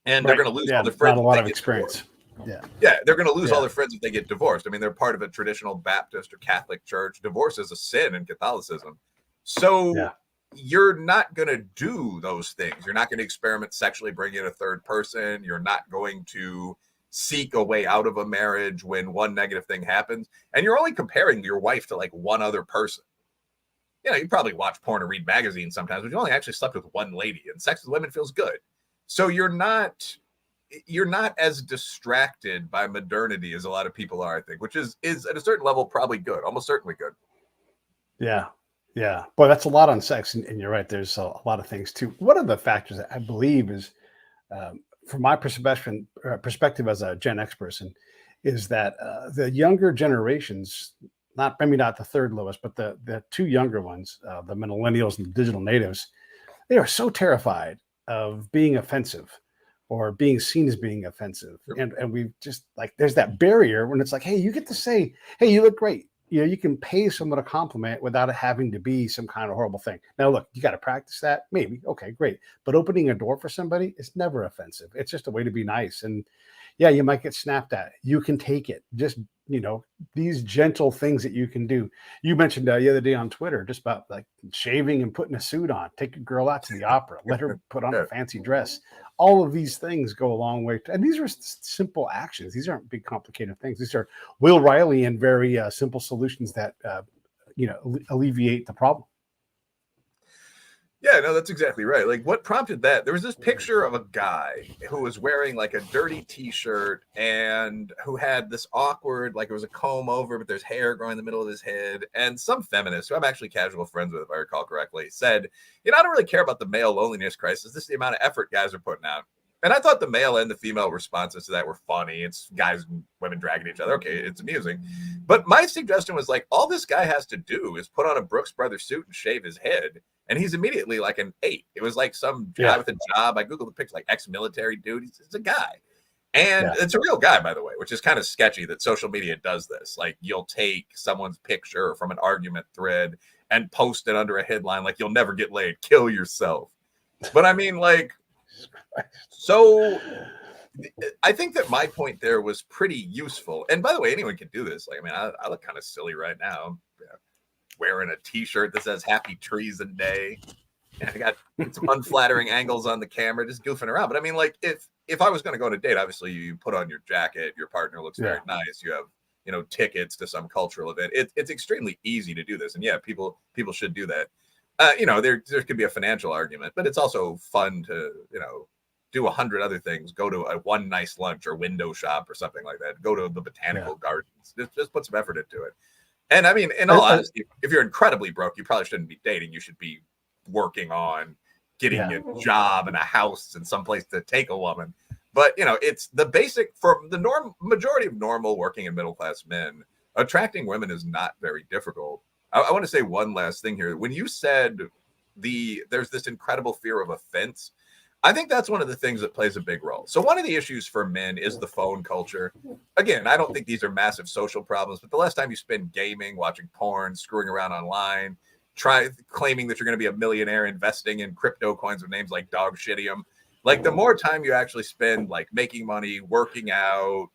And they're going to lose all their friends. Not a lot of experience. Yeah. Yeah, they're going to lose all Yeah. their friends if they get divorced. I mean, they're part of a traditional Baptist or Catholic church. Divorce is a sin in Catholicism. So Yeah. you're not going to do those things. You're not going to experiment sexually, bring in a third person. You're not going to seek a way out of a marriage when one negative thing happens. And you're only comparing your wife to like one other person. You know, you probably watch porn or read magazines sometimes, but you only actually slept with one lady, and sex with women feels good. So you're not as distracted by modernity as a lot of people are, I think, which is at a certain level probably good, almost certainly good. Yeah. Yeah. Boy, that's a lot on sex. And you're right. There's a lot of things too. One of the factors that I believe is, from my perspective as a Gen X person, is that the younger generations, not maybe not the third lowest, but the two younger ones, the millennials and the digital natives, they are so terrified of being offensive or being seen as being offensive. And we just like there's that barrier when it's like, hey, you get to say, hey, you look great. You know, you can pay someone a compliment without it having to be some kind of horrible thing. Now, look, you got to practice that. Maybe. Okay, great. But opening a door for somebody is never offensive. It's just a way to be nice. And yeah, you might get snapped at. You can take it. Just, these gentle things that you can do. You mentioned the other day on Twitter just about like shaving and putting a suit on. Take a girl out to the opera. Let her put on a fancy dress. All of these things go a long way. And these are simple actions. These aren't big, complicated things. These are Will Reilly and very simple solutions that, alleviate the problem. Yeah, no, that's exactly right. Like, what prompted that? There was this picture of a guy who was wearing like a dirty t-shirt and who had this awkward, like it was a comb over, but there's hair growing in the middle of his head. And some feminist, who I'm actually casual friends with, if I recall correctly, said, I don't really care about the male loneliness crisis. This is the amount of effort guys are putting out. And I thought the male and the female responses to that were funny. It's guys and women dragging each other. Okay, it's amusing. But my suggestion was like, all this guy has to do is put on a Brooks Brothers suit and shave his head. And he's immediately like an 8. It was like some guy with a job. I Googled the picture, like ex-military dude. He's a guy. And it's a real guy, by the way, which is kind of sketchy that social media does this. Like, you'll take someone's picture from an argument thread and post it under a headline like, you'll never get laid, kill yourself. But I mean, like, so I think that my point there was pretty useful. And by the way, anyone can do this. Like, I mean, I look kind of silly right now. Wearing a t-shirt that says Happy Treason Day. And I got some unflattering angles on the camera, just goofing around. But I mean, like, if I was going to go on a date, obviously you put on your jacket, your partner looks very nice. You have, tickets to some cultural event. It's extremely easy to do this. And yeah, people should do that. There could be a financial argument, but it's also fun to, do 100 other things, go to a one nice lunch or window shop or something like that. Go to the botanical gardens, just put some effort into it. And I mean, in all honesty, if you're incredibly broke, you probably shouldn't be dating. You should be working on getting a job and a house and someplace to take a woman. But, it's the basic for the majority of normal working and middle class men. Attracting women is not very difficult. I want to say one last thing here. When you said there's this incredible fear of offense, I think that's one of the things that plays a big role. So one of the issues for men is the phone culture. Again, I don't think these are massive social problems, but the less time you spend gaming, watching porn, screwing around online, claiming that you're going to be a millionaire investing in crypto coins with names like Dog Shittium, like the more time you actually spend like making money, working out,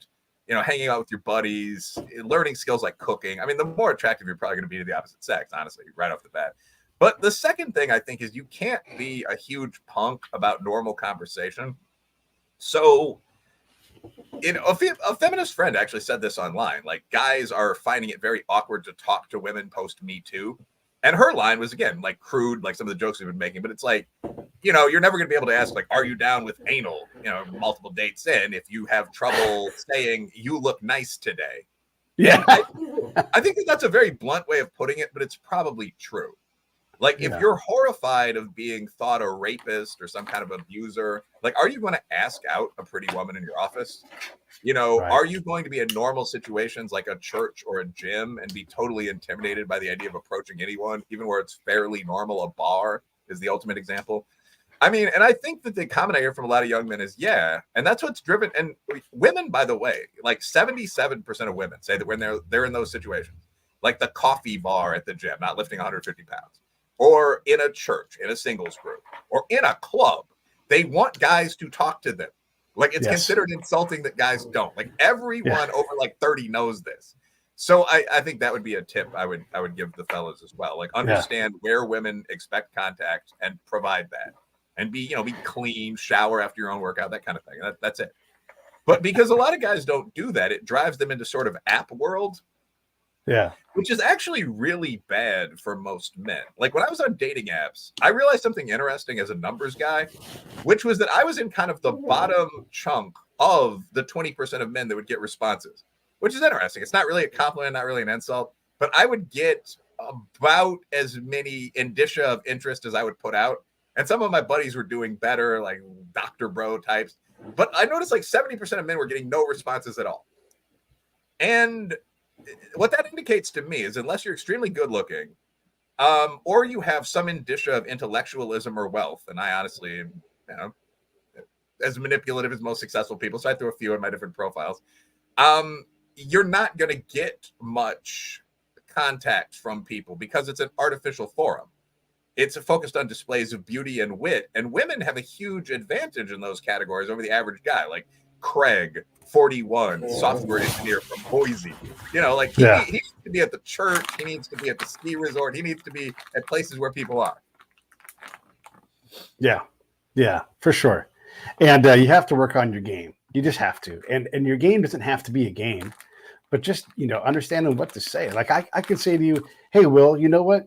hanging out with your buddies, learning skills like cooking. I mean, the more attractive you're probably going to be to the opposite sex, honestly, right off the bat. But the second thing I think is you can't be a huge punk about normal conversation. So, a feminist friend actually said this online. Like, guys are finding it very awkward to talk to women post Me Too. And her line was, again, like crude, like some of the jokes we've been making. But it's like, you're never going to be able to ask, like, are you down with anal, multiple dates in if you have trouble saying you look nice today. Yeah. I think that's a very blunt way of putting it, but it's probably true. Like, if you're horrified of being thought a rapist or some kind of abuser, like, are you going to ask out a pretty woman in your office? Are you going to be in normal situations like a church or a gym and be totally intimidated by the idea of approaching anyone, even where it's fairly normal? A bar is the ultimate example. I mean, and I think that the comment I hear from a lot of young men is, and that's what's driven. And women, by the way, like 77% of women say that when they're in those situations, like the coffee bar at the gym, not lifting 150 pounds, or in a church, in a singles group, or in a club, they want guys to talk to them. Like it's Yes. considered insulting that guys don't. Like Yeah. everyone over like 30 knows this. So I think that would be a tip I would give the fellas as well. Like understand where women expect contact and provide that. And be clean, shower after your own workout, that kind of thing. That's it. But because a lot of guys don't do that, it drives them into sort of app world. Yeah. Which is actually really bad for most men. Like when I was on dating apps, I realized something interesting as a numbers guy, which was that I was in kind of the bottom chunk of the 20% of men that would get responses, which is interesting. It's not really a compliment, not really an insult, but I would get about as many indicia of interest as I would put out. And some of my buddies were doing better, like Dr. Bro types. But I noticed like 70% of men were getting no responses at all. And what that indicates to me is unless you're extremely good looking, or you have some indicia of intellectualism or wealth, and I honestly am, as manipulative as most successful people, so I threw a few in my different profiles, you're not going to get much contact from people because it's an artificial forum. It's focused on displays of beauty and wit, and women have a huge advantage in those categories over the average guy. Like Craig, 41, software engineer from Boise. Like he needs to be at the church, he needs to be at the ski resort, he needs to be at places where people are. Yeah, for sure. And you have to work on your game. You just have to. And your game doesn't have to be a game, but just, understanding what to say. Like I could say to you, hey, Will, you know what?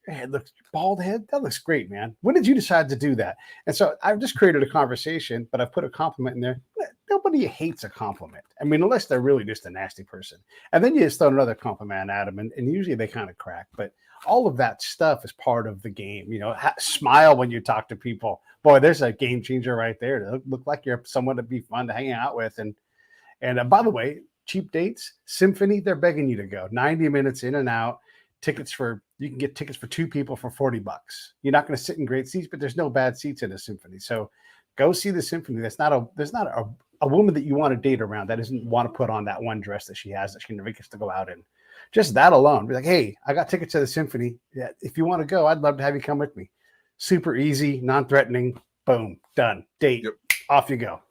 Hey, looks bald head. That looks great, man. When did you decide to do that? And so I've just created a conversation, but I put a compliment in there. Nobody hates a compliment. I mean, unless they're really just a nasty person. And then you just throw another compliment at them, and usually they kind of crack. But all of that stuff is part of the game. Smile when you talk to people. Boy, there's a game changer right there. To look like you're someone to be fun to hang out with. And by the way, cheap dates, Symphony, they're begging you to go. 90 minutes in and out. You can get tickets for 2 people for $40. You're not going to sit in great seats, but there's no bad seats in a Symphony. So go see the Symphony. There's not a woman that you want to date around that doesn't want to put on that one dress that she has that she never gets to go out in. Just that alone. Be like, hey, I got tickets to the Symphony. Yeah, if you want to go, I'd love to have you come with me. Super easy, non-threatening. Boom, done. Date. Yep. Off you go.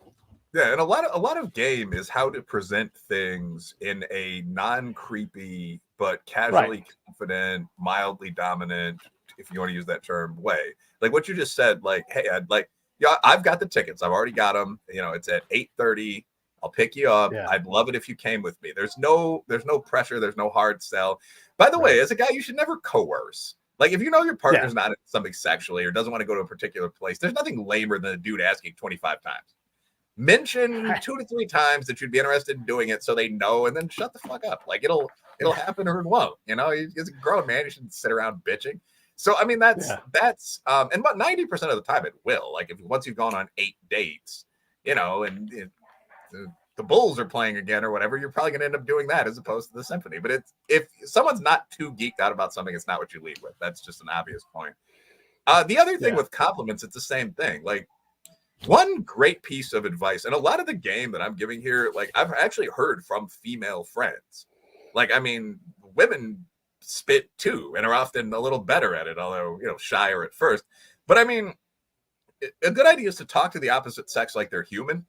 Yeah, and a lot of game is how to present things in a non-creepy but casually confident, mildly dominant, if you want to use that term, way. Like what you just said, like, hey, I've got the tickets. I've already got them. It's at 8:30. I'll pick you up. Yeah. I'd love it if you came with me. There's no pressure. There's no hard sell. By the way, as a guy, you should never coerce. Like if you know your partner's not into something sexually or doesn't want to go to a particular place, there's nothing lamer than a dude asking 25 times. Mention 2 to 3 times that you'd be interested in doing it so they know, and then shut the fuck up. Like it'll happen or it won't. He's a grown man. You shouldn't sit around bitching. So I mean that's and about 90% of the time it will. Like once you've gone on 8 dates, and the Bulls are playing again or whatever, you're probably gonna end up doing that as opposed to the Symphony. But if someone's not too geeked out about something, it's not what you lead with. That's just an obvious point. The other thing with compliments, it's the same thing. Like one great piece of advice, and a lot of the game that I'm giving here, like I've actually heard from female friends. Like, I mean, women spit too and are often a little better at it, although, shyer at first. But I mean, a good idea is to talk to the opposite sex like they're human.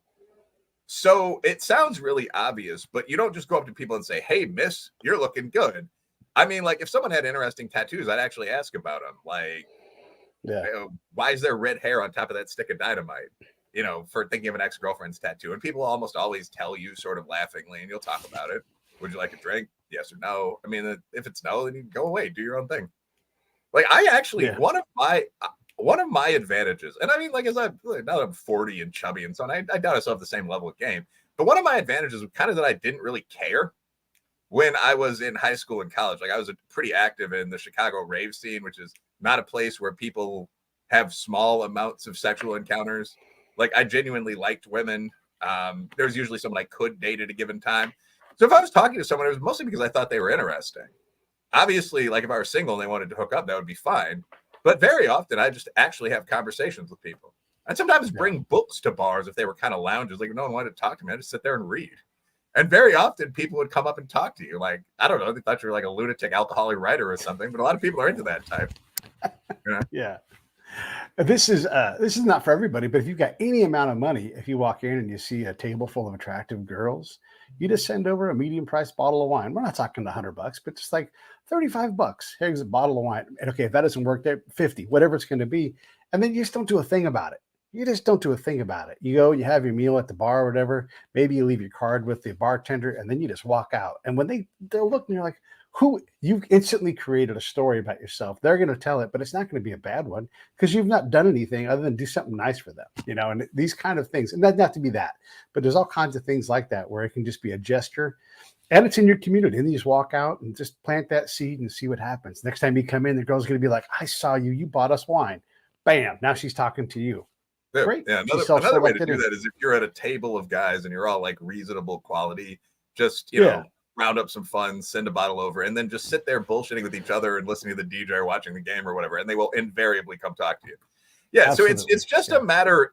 So it sounds really obvious, but you don't just go up to people and say, hey, miss, you're looking good. I mean, like if someone had interesting tattoos, I'd actually ask about them. Like, why is there red hair on top of that stick of dynamite? For thinking of an ex-girlfriend's tattoo. And people almost always tell you sort of laughingly, and you'll talk about it. Would you like a drink? Yes or no? I mean, if it's no, then you go away, do your own thing. Like I actually, one of my advantages, and I mean, like now that I'm 40 and chubby and so on, I doubt I still have the same level of game. But one of my advantages was kind of that I didn't really care when I was in high school and college. Like I was pretty active in the Chicago rave scene, which is not a place where people have small amounts of sexual encounters. Like I genuinely liked women. There's usually someone I could date at a given time. So if I was talking to someone, it was mostly because I thought they were interesting. Obviously, like if I were single and they wanted to hook up, that would be fine. But very often I just actually have conversations with people. I'd sometimes bring books to bars if they were kind of lounges. Like if no one wanted to talk to me, I'd just sit there and read. And very often people would come up and talk to you. Like, I don't know, they thought you were like a lunatic alcoholic writer or something, but a lot of people are into that type. Yeah. This is not for everybody, but if you've got any amount of money, if you walk in and you see a table full of attractive girls, you just send over a medium priced bottle of wine. We're not talking $100, but just like $35. Here's a bottle of wine. And okay, if that doesn't work, there 50, whatever it's going to be, and then you just don't do a thing about it. You just don't do a thing about it. You go, you have your meal at the bar or whatever. Maybe you leave your card with the bartender, and then you just walk out. And when they'll look, and you're like, who you've instantly created a story about yourself. They're going to tell it, but it's not going to be a bad one because you've not done anything other than do something nice for them, and these kind of things. And not to be that, but there's all kinds of things like that where it can just be a gesture and it's in your community. And you just walk out and just plant that seed and see what happens. Next time you come in, the girl's going to be like, I saw you. You bought us wine. Bam. Now she's talking to you. Yeah, Great. yeah. Another way to do that is if you're at a table of guys and you're all like reasonable quality, just, you know, round up some funds, send a bottle over, and then just sit there bullshitting with each other and listening to the DJ or watching the game or whatever, and they will invariably come talk to you. Yeah, absolutely. So it's just a matter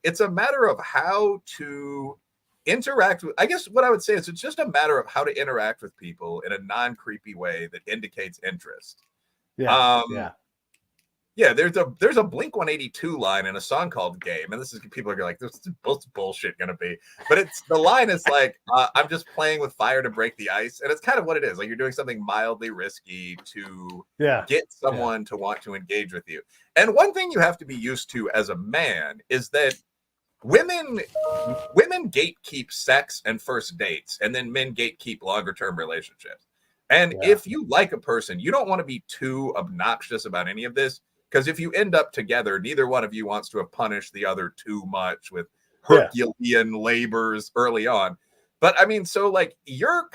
of how to interact with, I guess what I would say is it's just a matter of how to interact with people in a non-creepy way that indicates interest. Yeah, there's a Blink 182 line in a song called Game, and this is people are like, this is bullshit gonna be. But it's the line is like, I'm just playing with fire to break the ice. And it's kind of what it is. Like you're doing something mildly risky to get someone to want to engage with you. And one thing you have to be used to as a man is that women gatekeep sex and first dates, and then men gatekeep longer term relationships. And if you like a person, you don't want to be too obnoxious about any of this. Because if you end up together, neither one of you wants to have punished the other too much with Herculean labors early on. But I mean, so like you're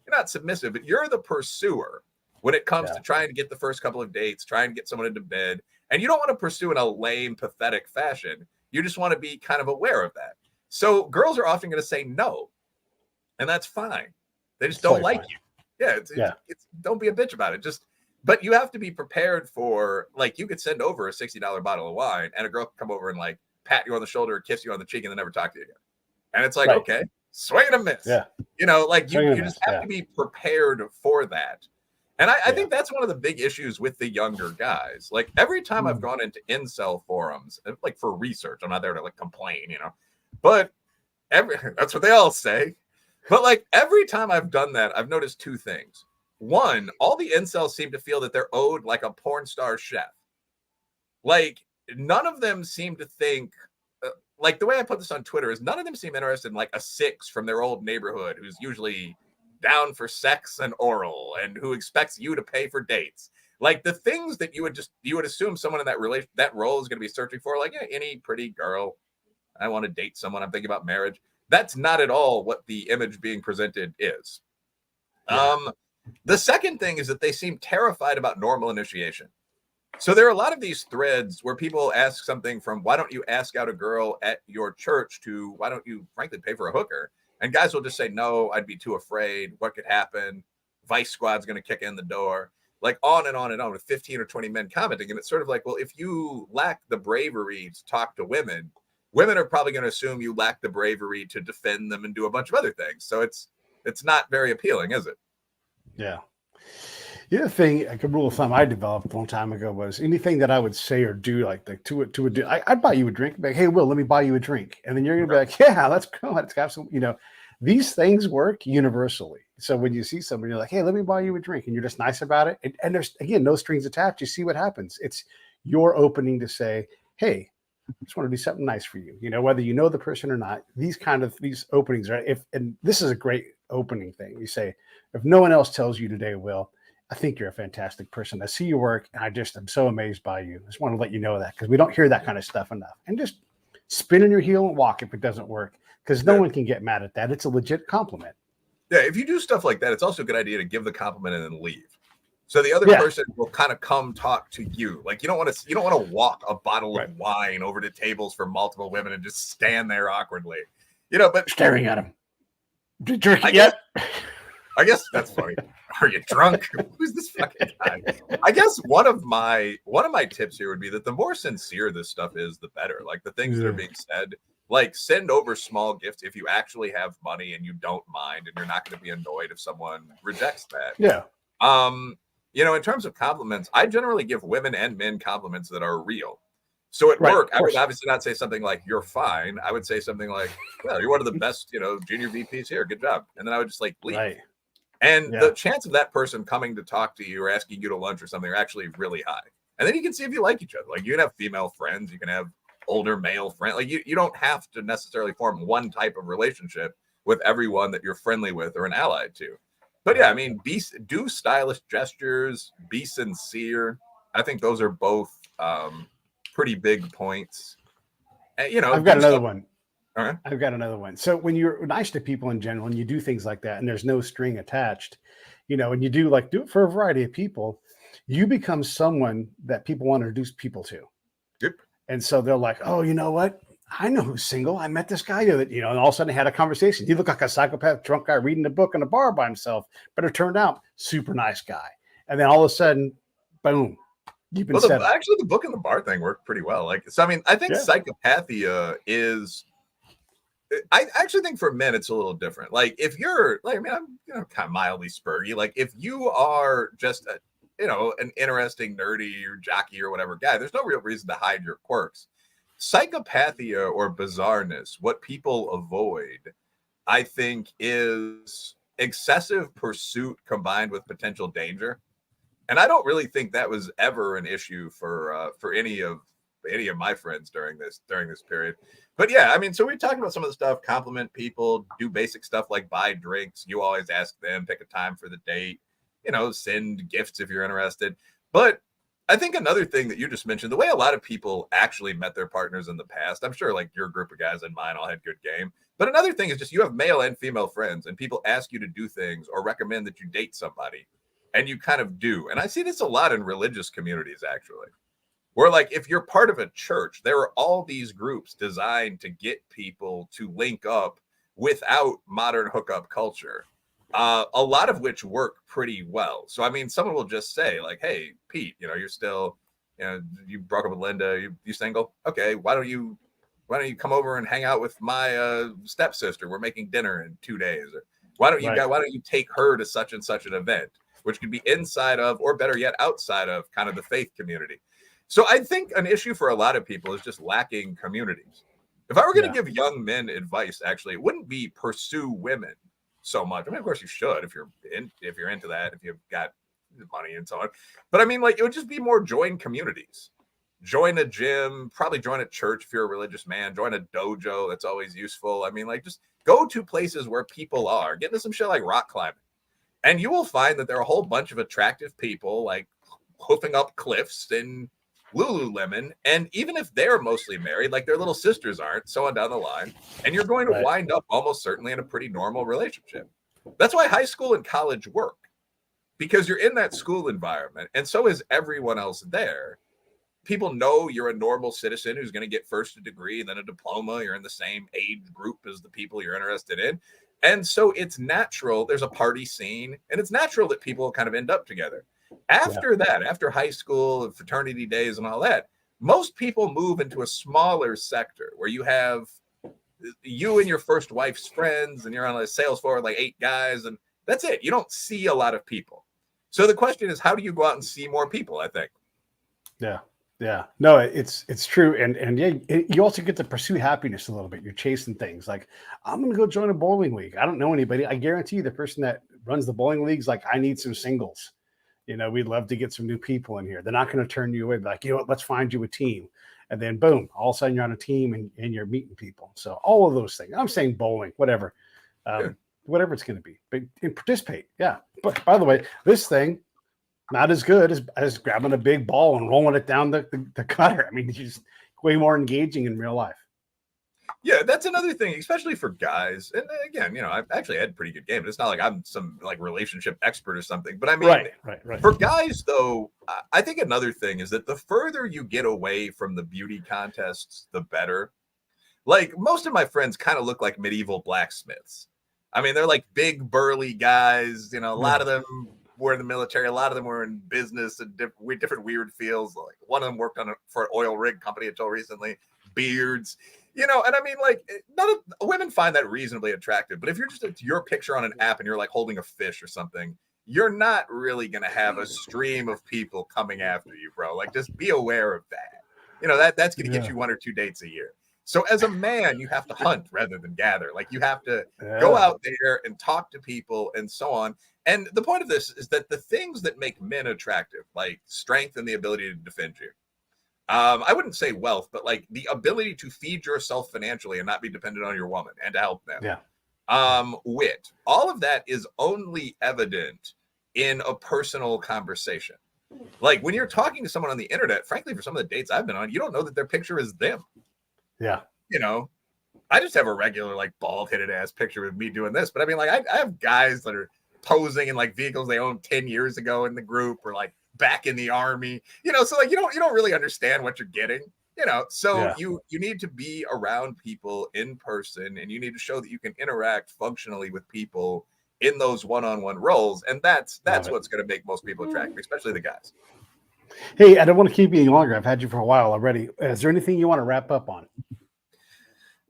not submissive, but you're the pursuer when it comes to trying to get the first couple of dates, trying to get someone into bed. And you don't want to pursue in a lame, pathetic fashion. You just want to be kind of aware of that. So girls are often going to say no. And that's fine. They just don't like you. Yeah, it's don't be a bitch about it. But you have to be prepared for, like, you could send over a $60 bottle of wine and a girl could come over and like pat you on the shoulder, kiss you on the cheek, and then never talk to you again. And it's like, okay, swing and a miss. Yeah. Like you just have to be prepared for that. And I think that's one of the big issues with the younger guys. Like every time I've gone into incel forums, like for research, I'm not there to like complain, but that's what they all say. But like every time I've done that, I've noticed two things. One, all the incels seem to feel that they're owed like a porn star chef. Like none of them seem to think, like the way I put this on Twitter is none of them seem interested in like a 6 from their old neighborhood who's usually down for sex and oral and who expects you to pay for dates. Like the things that you would assume someone in that role is going to be searching for, like any pretty girl. I want to date someone. I'm thinking about marriage. That's not at all what the image being presented is. The second thing is that they seem terrified about normal initiation. So there are a lot of these threads where people ask something from, why don't you ask out a girl at your church, to why don't you frankly pay for a hooker? And guys will just say, no, I'd be too afraid. What could happen? Vice Squad's going to kick in the door. Like on and on and on with 15 or 20 men commenting. And it's sort of like, well, if you lack the bravery to talk to women are probably going to assume you lack the bravery to defend them and do a bunch of other things. So it's not very appealing, is it? Yeah. The other thing, like a rule of thumb I developed a long time ago, was anything that I would say or do, like to a dude, I'd buy you a drink. Like, hey, Will, let me buy you a drink, and then you're gonna be like, yeah, let's go. Let's have some. These things work universally. So when you see somebody, you're like, hey, let me buy you a drink, and you're just nice about it, and there's again no strings attached. You see what happens. It's your opening to say, hey, I just want to do something nice for you. Whether you know the person or not. These openings are and this is a great opening thing. You say, if no one else tells you today, Will, I think you're a fantastic person. I see your work, and I'm so amazed by you. I just want to let you know that, because we don't hear that kind of stuff enough. And just spin on your heel and walk if it doesn't work, because no one can get mad at that. It's a legit compliment. Yeah, if you do stuff like that, it's also a good idea to give the compliment and then leave. So the other person will kind of come talk to you. Like you don't want to walk a bottle of wine over to tables for multiple women and just stand there awkwardly. But staring at them. Drinking yet? I guess that's funny. Are you drunk? Who's this fucking guy? I guess one of my tips here would be that the more sincere this stuff is, the better. Like the things that are being said, like send over small gifts if you actually have money and you don't mind, and you're not going to be annoyed if someone rejects that. Yeah. In terms of compliments, I generally give women and men compliments that are real. So at Right, work, of I would course. obviously not say something like, you're fine. I would say something like, well, you're one of the best, junior VPs here. Good job. And then I would just like leave. Right. And the Yeah. chance of that person coming to talk to you or asking you to lunch or something are actually really high. And then you can see if you like each other. Like you can have female friends, you can have older male friends. Like you don't have to necessarily form one type of relationship with everyone that you're friendly with or an ally to. But yeah, I mean, do stylish gestures, be sincere. I think those are both pretty big points. And, I've got do another stuff. one. All right. I've got another one. So when you're nice to people in general and you do things like that and there's no string attached, and you do it for a variety of people, you become someone that people want to introduce people to. Yep. And so they're like, oh, you know what? I know who's single. I met this guy that, and all of a sudden they had a conversation. You look like a psychopath drunk guy reading a book in a bar by himself, but it turned out super nice guy. And then all of a sudden, boom, you've been set up. Actually, the book in the bar thing worked pretty well. Like, so I mean, I think Yeah. psychopathia is. I actually think for men it's a little different. Like, if you're like, I mean, I'm kind of mildly spurgy. Like, if you are just an interesting nerdy or jockey or whatever guy, there's no real reason to hide your quirks. Psychopathia or bizarreness, what people avoid, I think, is excessive pursuit combined with potential danger. And I don't really think that was ever an issue for any of my friends during this period. But yeah, I mean, so we're talking about some of the stuff, compliment people, do basic stuff like buy drinks. You always ask them, pick a time for the date, send gifts if you're interested. But I think another thing that you just mentioned, the way a lot of people actually met their partners in the past, I'm sure like your group of guys and mine all had good game. But another thing is just you have male and female friends and people ask you to do things or recommend that you date somebody and you kind of do. And I see this a lot in religious communities, actually. Where like if you're part of a church, there are all these groups designed to get people to link up without modern hookup culture, a lot of which work pretty well. So I mean, someone will just say like, "Hey, Pete, you're still, you broke up with Linda, you single? Okay, why don't you come over and hang out with my stepsister? We're making dinner in 2 days. Or why don't you take her to such and such an event, which could be inside of, or better yet, outside of kind of the faith community." So I think an issue for a lot of people is just lacking communities. If I were going to give young men advice, actually, it wouldn't be pursue women so much. I mean, of course you should if you're into that, if you've got money and so on. But I mean, like, it would just be more join communities. Join a gym, probably join a church if you're a religious man, join a dojo. That's always useful. I mean, like, just go to places where people are. Get into some shit like rock climbing. And you will find that there are a whole bunch of attractive people like hoofing up cliffs and Lululemon, and even if they're mostly married, like their little sisters aren't, so on down the line, and you're going to wind up almost certainly in a pretty normal relationship. That's why high school and college work, because you're in that school environment, and so is everyone else there. People know you're a normal citizen who's going to get first a degree, then a diploma. You're in the same age group as the people you're interested in. And so it's natural. There's a party scene, and it's natural that people kind of end up together. After that, after high school, fraternity days and all that, most people move into a smaller sector where you have you and your first wife's friends and you're on a sales floor with like 8 guys and that's it. You don't see a lot of people. So the question is, how do you go out and see more people, I think? Yeah. Yeah, no, it's true. And yeah, you also get to pursue happiness a little bit. You're chasing things like, I'm going to go join a bowling league. I don't know anybody. I guarantee you the person that runs the bowling league's like, I need some singles. We'd love to get some new people in here. They're not going to turn you away. Like, what, let's find you a team. And then boom, all of a sudden you're on a team and you're meeting people. So all of those things, I'm saying bowling, whatever, whatever it's going to be, but participate. Yeah. But by the way, this thing, not as good as grabbing a big ball and rolling it down the gutter. I mean, it's just way more engaging in real life. Yeah, that's another thing, especially for guys. And again, I've actually had a pretty good game. It's not like I'm some like relationship expert or something. But I mean, right. For guys, though, I think another thing is that the further you get away from the beauty contests, the better. Like most of my friends kind of look like medieval blacksmiths. I mean, they're like big, burly guys. A lot of them were in the military. A lot of them were in business and different weird fields. Like one of them worked for an oil rig company until recently. Beards. And I mean, like, none of women find that reasonably attractive. But if you're just your picture on an app and you're like holding a fish or something, you're not really going to have a stream of people coming after you, bro. Like, just be aware of that. You know, that's going to get Yeah. you 1 or 2 dates a year. So as a man, you have to hunt rather than gather. Like you have to go Yeah. out there and talk to people and so on. And the point of this is that the things that make men attractive, like strength and the ability to defend you, I wouldn't say wealth, but like the ability to feed yourself financially and not be dependent on your woman and to help them. Yeah. Wit, all of that is only evident in a personal conversation. Like when you're talking to someone on the internet, frankly, for some of the dates I've been on, you don't know that their picture is them. Yeah. You know, I just have a regular, like, bald-headed ass picture of me doing this. But I mean, like, I have guys that are posing in like vehicles they owned 10 years ago in the group, or like back in the army, you know, so like you don't really understand what you're getting, you know. So Yeah. you need to be around people in person, and you need to show that you can interact functionally with people in those one-on-one roles. And that's what's going to make most people attractive, especially the guys. Hey, I don't want to keep you any longer. I've had you for a while already. Is there anything you want to wrap up on?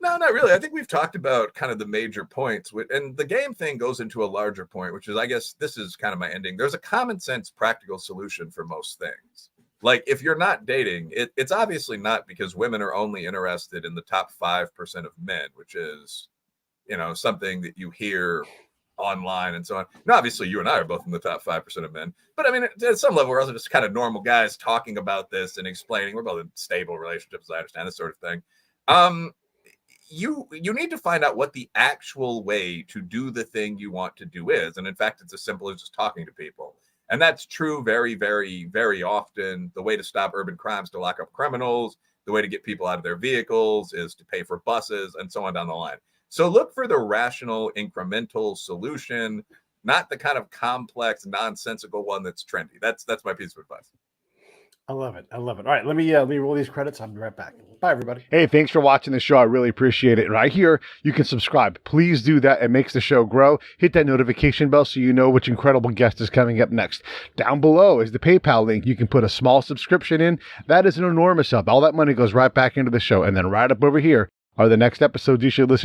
No, not really. I think we've talked about kind of the major points, and the game thing goes into a larger point, which is, I guess this is kind of my ending. There's a common sense, practical solution for most things. Like if you're not dating, it's obviously not because women are only interested in the top 5% of men, which is, you know, something that you hear online and so on. Now, obviously, you and I are both in the top 5% of men, but I mean, at some level, we're also just kind of normal guys talking about this and explaining. We're both in stable relationships, as I understand this sort of thing. You need to find out what the actual way to do the thing you want to do is. And in fact, it's as simple as just talking to people. And that's true very, very, very often. The way to stop urban crimes, to lock up criminals, the way to get people out of their vehicles is to pay for buses and so on down the line. So look for the rational, incremental solution, not the kind of complex, nonsensical one that's trendy. That's my piece of advice. I love it. I love it. All right, let me roll these credits. I'll be right back. Bye, everybody. Hey, thanks for watching the show. I really appreciate it. Right here, you can subscribe. Please do that. It makes the show grow. Hit that notification bell so you know which incredible guest is coming up next. Down below is the PayPal link. You can put a small subscription in. That is an enormous help. All that money goes right back into the show. And then right up over here are the next episodes you should listen